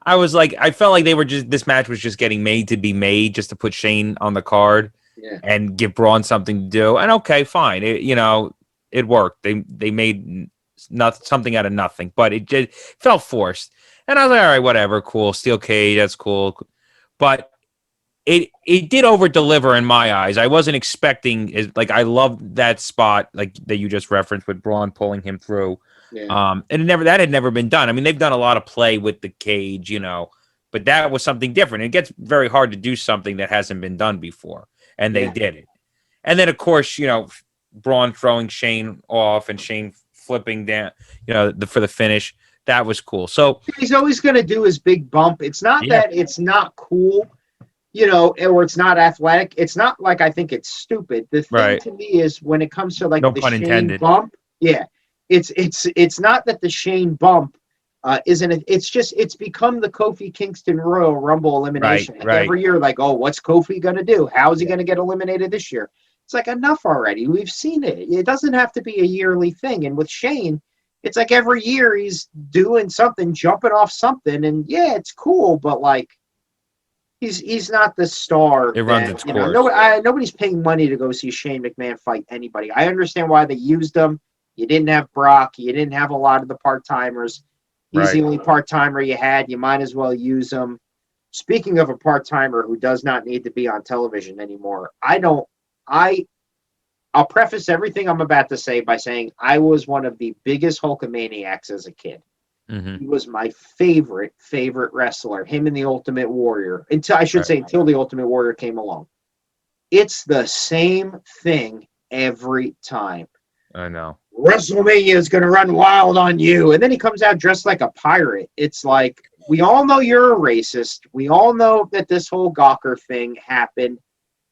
I felt like this match was just getting made to be made just to put Shane on the card and give Braun something to do. And okay, fine. It worked. They made something out of nothing, but it felt forced. And I was like, all right, whatever, cool. Steel cage, that's cool. But it did over deliver in my eyes. I wasn't expecting like, I loved that spot like that you just referenced with Braun pulling him through. Yeah. And that had never been done. I mean, they've done a lot of play with the cage, you know, but that was something different. It gets very hard to do something that hasn't been done before, and they did it. And then, of course, you know, Braun throwing Shane off and Shane flipping down, you know, for the finish. That was cool. So he's always going to do his big bump. It's not that it's not cool, you know, or it's not athletic. It's not like I think it's stupid. The thing to me is when it comes to like the Shane bump, it's not that the Shane bump isn't. It's become the Kofi Kingston Royal Rumble elimination. Every year, like, oh, what's Kofi going to do? How is he going to get eliminated this year? It's like, enough already. We've seen it. It doesn't have to be a yearly thing. And with Shane, it's like every year he's doing something, jumping off something, and it's cool, but like he's not the star. It runs its course. Nobody's paying money to go see Shane McMahon fight anybody. I understand why they used him. You didn't have Brock. You didn't have a lot of the part-timers. He's the only part-timer you had. You might as well use him. Speaking of a part-timer who does not need to be on television anymore, I'll preface everything I'm about to say by saying I was one of the biggest Hulkamaniacs as a kid. Mm-hmm. He was my favorite wrestler, him and the Ultimate Warrior, until the Ultimate Warrior came along. It's the same thing every time. I know. WrestleMania is going to run wild on you. And then he comes out dressed like a pirate. It's like, we all know you're a racist. We all know that this whole Gawker thing happened.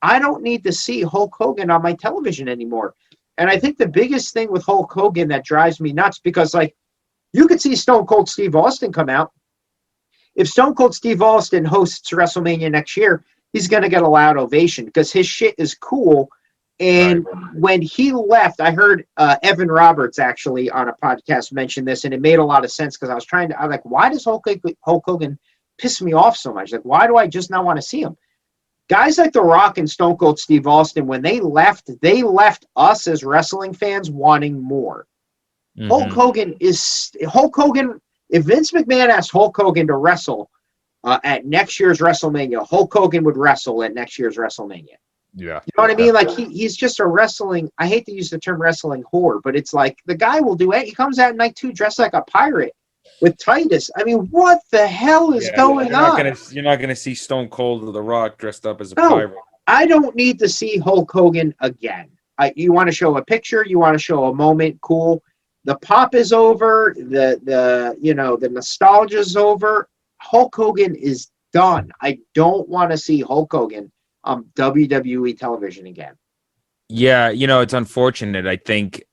I don't need to see Hulk Hogan on my television anymore. And I think the biggest thing with Hulk Hogan that drives me nuts, because like you could see Stone Cold Steve Austin come out. If Stone Cold Steve Austin hosts WrestleMania next year, he's going to get a loud ovation because his shit is cool. And when he left, I heard Evan Roberts actually on a podcast mention this, and it made a lot of sense because I'm like, why does Hulk Hogan piss me off so much? Like, why do I just not want to see him? Guys like The Rock and Stone Cold Steve Austin, when they left us as wrestling fans wanting more. Mm-hmm. Hulk Hogan. If Vince McMahon asked Hulk Hogan to wrestle at next year's WrestleMania, Hulk Hogan would wrestle at next year's WrestleMania. Yeah. You know what I mean? Like he's just a wrestling, I hate to use the term wrestling whore, but it's like the guy will do it. He comes out at night 2 dressed like a pirate with Titus. I mean, what the hell is going on? You're not gonna see Stone Cold or The Rock dressed up as a pirate. I don't need to see Hulk Hogan again. You want to show a picture, you want to show a moment, cool. The pop is over, the nostalgia is over. Hulk Hogan is done. I don't want to see Hulk Hogan on WWE television again. Yeah, it's unfortunate. I think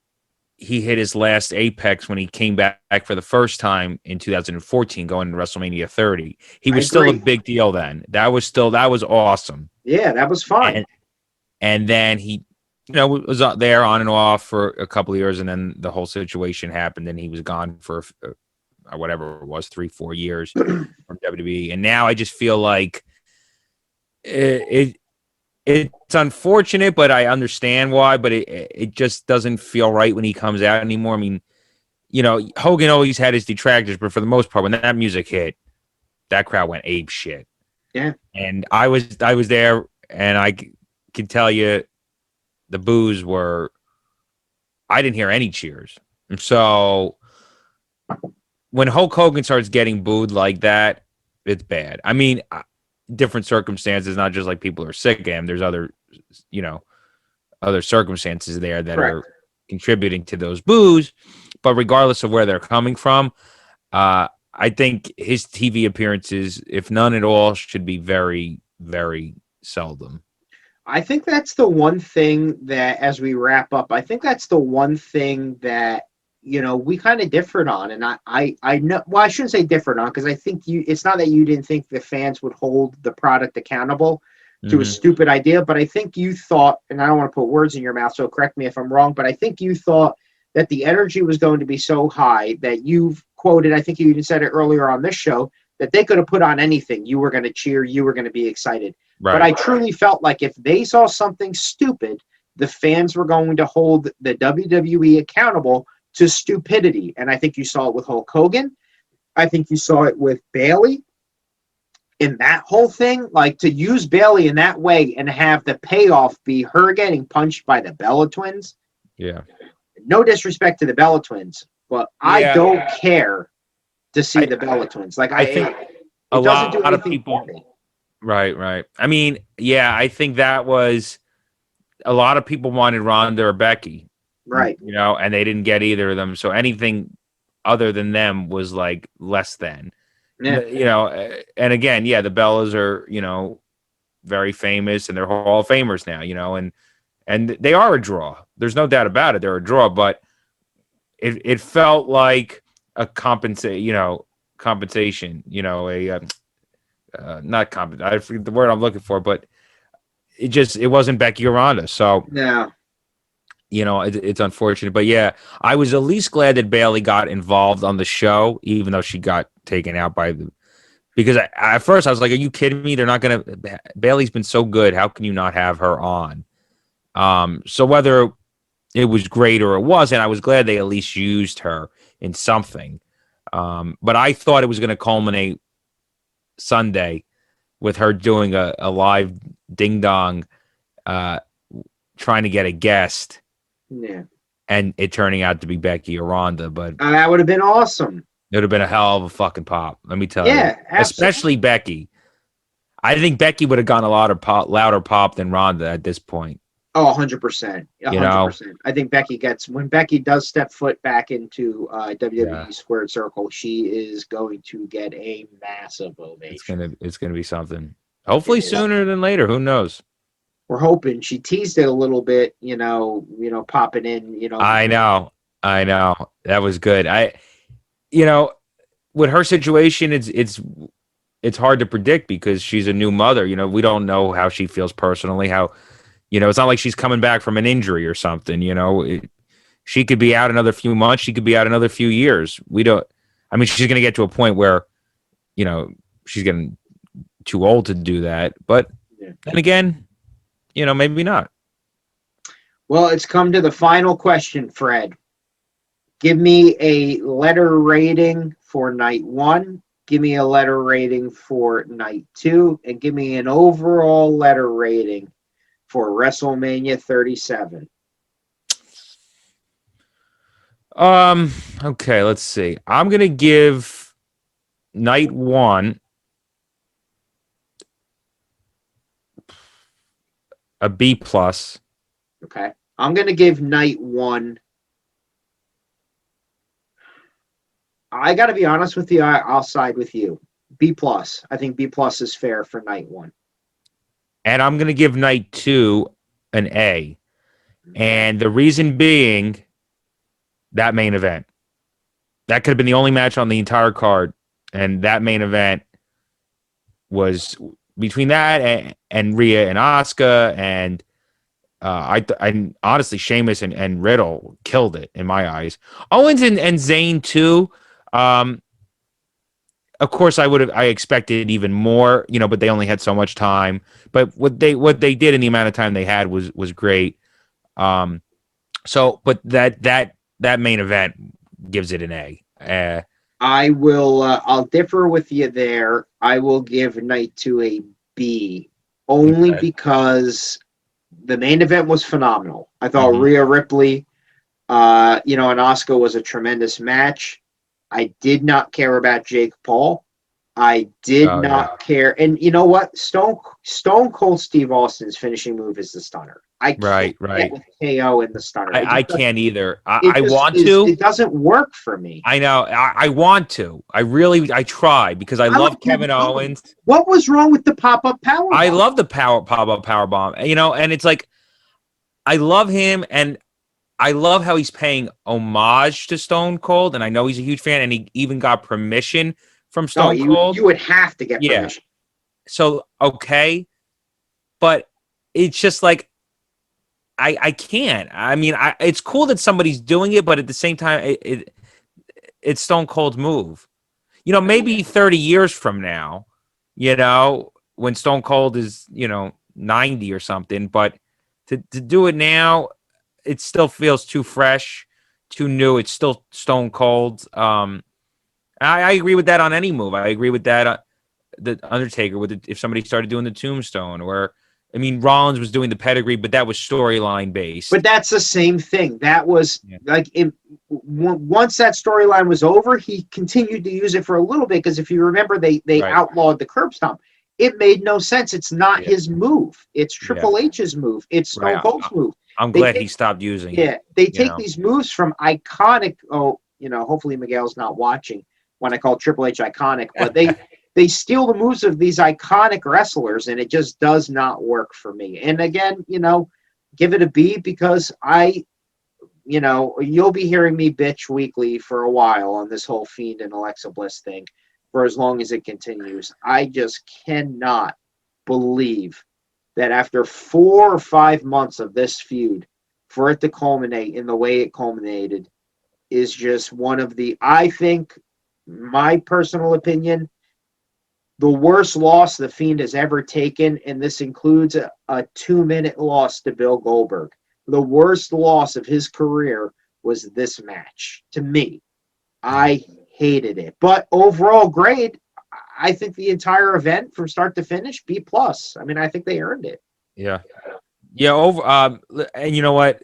he hit his last apex when he came back for the first time in 2014, going to WrestleMania 30. He was still a big deal then. That was awesome. Yeah, that was fun. And then he, was out there on and off for a couple of years, and then the whole situation happened, and he was gone for whatever it was, 3-4 years from WWE. And now I just feel like it's unfortunate, but I understand why. But it just doesn't feel right when he comes out anymore. I mean, Hogan always had his detractors, but for the most part, when that music hit, that crowd went ape shit. Yeah. And I was there, and I can tell you, the boos were. I didn't hear any cheers. And so when Hulk Hogan starts getting booed like that, it's bad. I mean, different circumstances, not just like people are sick of him. There's other circumstances there that are contributing to those boos. But regardless of where they're coming from, I think his TV appearances, if none at all, should be very, very seldom. I think that's the one thing that, as we wrap up, I think that's the one thing that, we kind of differed on. And I know, well, I shouldn't say differed on, because I think it's not that you didn't think the fans would hold the product accountable to a stupid idea, but I think you thought, and I don't want to put words in your mouth, so correct me if I'm wrong, but I think you thought that the energy was going to be so high that you've quoted, I think you even said it earlier on this show, that they could have put on anything. You were going to cheer, you were going to be excited. Right. But I truly felt like if they saw something stupid, the fans were going to hold the WWE accountable to stupidity. And I think you saw it with Hulk Hogan. I think you saw it with Bayley. In that whole thing, like to use Bayley in that way and have the payoff be her getting punched by the Bella Twins. Yeah. No disrespect to the Bella Twins, but I don't care to see the Bella Twins. Like I think a lot of people. Right. I mean, I think that was a lot of people wanted Ronda or Becky. Right. And they didn't get either of them. So anything other than them was like less than. Yeah. And again, the Bellas are, very famous and they're Hall of Famers now, and they are a draw. There's no doubt about it. They're a draw, but it felt like a compensation, not compensation. I forget the word I'm looking for, but it wasn't Becky or Ronda. So yeah. It's unfortunate, but I was at least glad that Bayley got involved on the show, even though she got taken out because at first I was like, are you kidding me? They're not going to, Bayley's been so good. How can you not have her on? So whether it was great or it wasn't, I was glad they at least used her in something. But I thought it was going to culminate Sunday with her doing a live ding dong, trying to get a guest. Yeah. And it turning out to be Becky or Ronda, but that would have been awesome. It would have been a hell of a fucking pop. Let me tell you. Yeah, especially Becky. I think Becky would have gotten a louder pop than Ronda at this point. Oh, 100%. 100%. I think when Becky does step foot back into WWE Squared Circle, she is going to get a massive ovation. It's gonna be something. Hopefully sooner than later. Who knows? we're hoping. She teased it a little bit, popping in, I know. That was good. You know, with her situation, it's hard to predict because she's a new mother. We don't know how she feels personally. How, it's not like she's coming back from an injury or something. She could be out another few months. She could be out another few years. We don't. I mean, she's going to get to a point where, she's getting too old to do that. But then again, maybe not. Well, it's come to the final question, Fred. Give me a letter rating for night 1. Give me a letter rating for night 2, and give me an overall letter rating for WrestleMania 37. Okay, let's see. I'm gonna give night 1 a B plus. Okay. I'm gonna give night 1. I gotta be honest with you, I'll side with you. B plus. I think B plus is fair for night 1. And I'm gonna give night 2 an A. And the reason being that main event. That could have been the only match on the entire card. And that main event was between that and Rhea and Asuka. And I honestly, Sheamus and Riddle killed it in my eyes. Owens and Zayn too. Of course, I expected even more, but they only had so much time. But what they did in the amount of time they had was great. But that main event gives it an A. I'll differ with you there. I will give night 2 a B, only because the main event was phenomenal. I thought Rhea Ripley, and Asuka was a tremendous match. I did not care about Jake Paul. I did not care. And you know what? Stone Cold Steve Austin's finishing move is the stunner. I can't get with KO in the stunner. I can't either. I want to. It doesn't work for me. I know. I want to. I try because I love Kevin Owens. What was wrong with the pop-up powerbomb? I love the pop-up powerbomb. And it's like, I love him, and I love how he's paying homage to Stone Cold, and I know he's a huge fan, and he even got permission from Stone Cold. You would have to get permission. So, okay. But it's just like, I can't. I mean, it's cool that somebody's doing it, but at the same time, it's Stone Cold's move. Maybe 30 years from now, when Stone Cold is, 90 or something, but to do it now, it still feels too fresh, too new. It's still Stone Cold. I agree with that on any move. I agree with that. The Undertaker, if somebody started doing the Tombstone, or Rollins was doing the pedigree, but that was storyline based. But that's the same thing. That was once that storyline was over, he continued to use it for a little bit, because if you remember, they outlawed the curb stomp. It made no sense. It's not his move. It's Triple H's move. It's Stone Cold's move. I'm glad he stopped using it. Yeah, they take these moves from iconic. Hopefully Miguel's not watching when I call Triple H iconic, but they steal the moves of these iconic wrestlers, and it just does not work for me. And again, give it a B, because you'll be hearing me bitch weekly for a while on this whole Fiend and Alexa Bliss thing for as long as it continues. I just cannot believe that after 4 or 5 months of this feud, for it to culminate in the way it culminated is just one of the, I think, my personal opinion, the worst loss the Fiend has ever taken, and this includes a 2-minute loss to Bill Goldberg. The worst loss of his career was this match. To me, I hated it. But overall grade, I think the entire event from start to finish, B+. I think they earned it. Yeah. And you know what?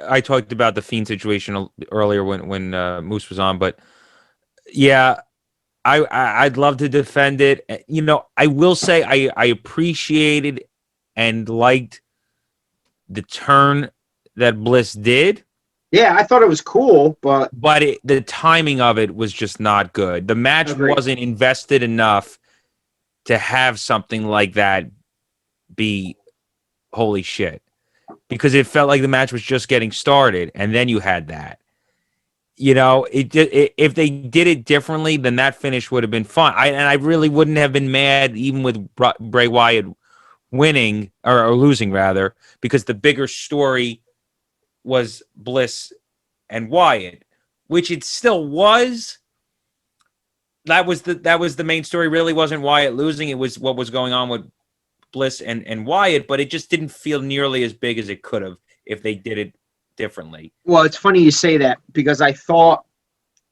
I talked about the Fiend situation earlier when Moose was on, but yeah, I'd love to defend it. I will say I appreciated and liked the turn that Bliss did. Yeah, I thought it was cool, but the timing of it was just not good. The match wasn't invested enough to have something like that be holy shit, because it felt like the match was just getting started, and then you had that. If they did it differently, then that finish would have been fun. I really wouldn't have been mad even with Bray Wyatt winning or losing rather, because the bigger story was Bliss and Wyatt, which it still was. That was the main story. Really wasn't Wyatt losing. It was what was going on with Bliss and Wyatt, but it just didn't feel nearly as big as it could have if they did it differently. Well, it's funny you say that, because I thought,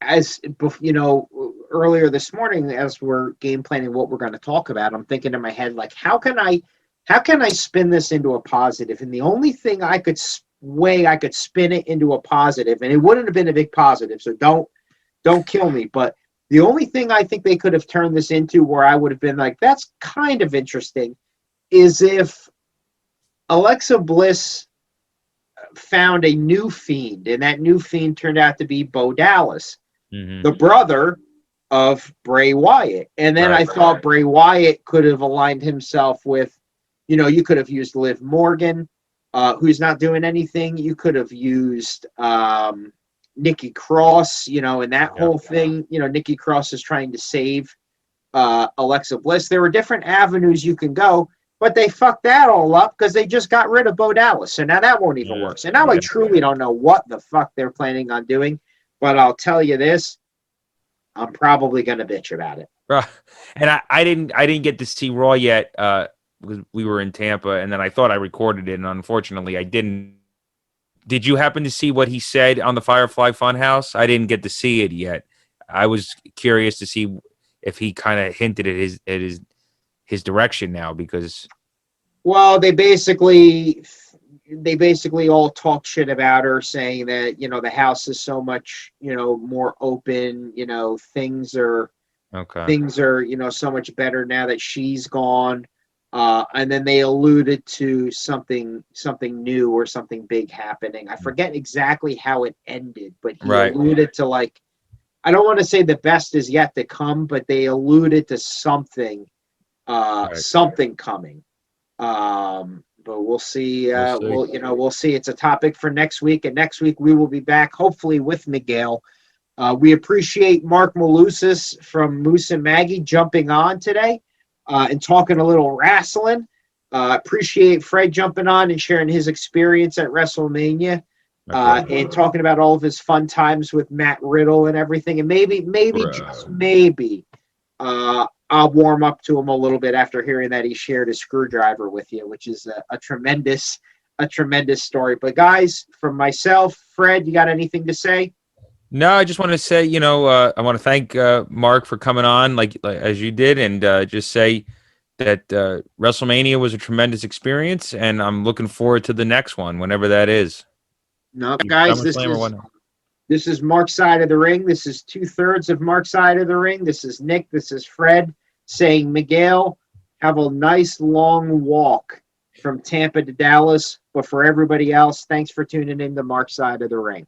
earlier this morning, as we're game planning what we're going to talk about, I'm thinking in my head, like, how can I spin this into a positive? And the only thing I could spin it into a positive, and it wouldn't have been a big positive, so don't kill me, but the only thing I think they could have turned this into where I would have been like, that's kind of interesting, is if Alexa Bliss found a new fiend, and that new fiend turned out to be Bo Dallas, the brother of Bray Wyatt. And then I thought Bray Wyatt could have aligned himself with, you could have used Liv Morgan, who's not doing anything. You could have used Nikki Cross, and that whole thing. Nikki Cross is trying to save Alexa Bliss. There were different avenues you can go, but they fucked that all up because they just got rid of Bo Dallas. So now that won't even work. So now I truly don't know what the fuck they're planning on doing. But I'll tell you this, I'm probably going to bitch about it. And I didn't get to see Raw yet because we were in Tampa, and then I thought I recorded it, and unfortunately I didn't. Did you happen to see what he said on the Firefly Funhouse? I didn't get to see it yet. I was curious to see if he kind of hinted at his direction now, because. Well, they basically all talk shit about her, saying that, the house is so much, more open, things are so much better now that she's gone. And then they alluded to something new or something big happening. I forget exactly how it ended, but he alluded to, like, I don't want to say the best is yet to come, but they alluded to something coming. But we'll see. We'll see. It's a topic for next week, and next week we will be back, hopefully with Miguel. We appreciate Marc Malusis from Moose and Maggie jumping on today and talking a little wrestling. Appreciate Fred jumping on and sharing his experience at WrestleMania and talking about all of his fun times with Matt Riddle and everything. And maybe just maybe I'll warm up to him a little bit after hearing that he shared his screwdriver with you, which is a tremendous story. But guys, from myself, Fred, you got anything to say? No, I just want to say, I want to thank Mark for coming on, like as you did, and just say that WrestleMania was a tremendous experience, and I'm looking forward to the next one, whenever that is. No, guys, this is Mark's Side of the Ring. This is 2/3 of Mark's Side of the Ring. This is Nick. This is Fred saying, Miguel, have a nice long walk from Tampa to Dallas. But for everybody else, thanks for tuning in to Mark's Side of the Ring.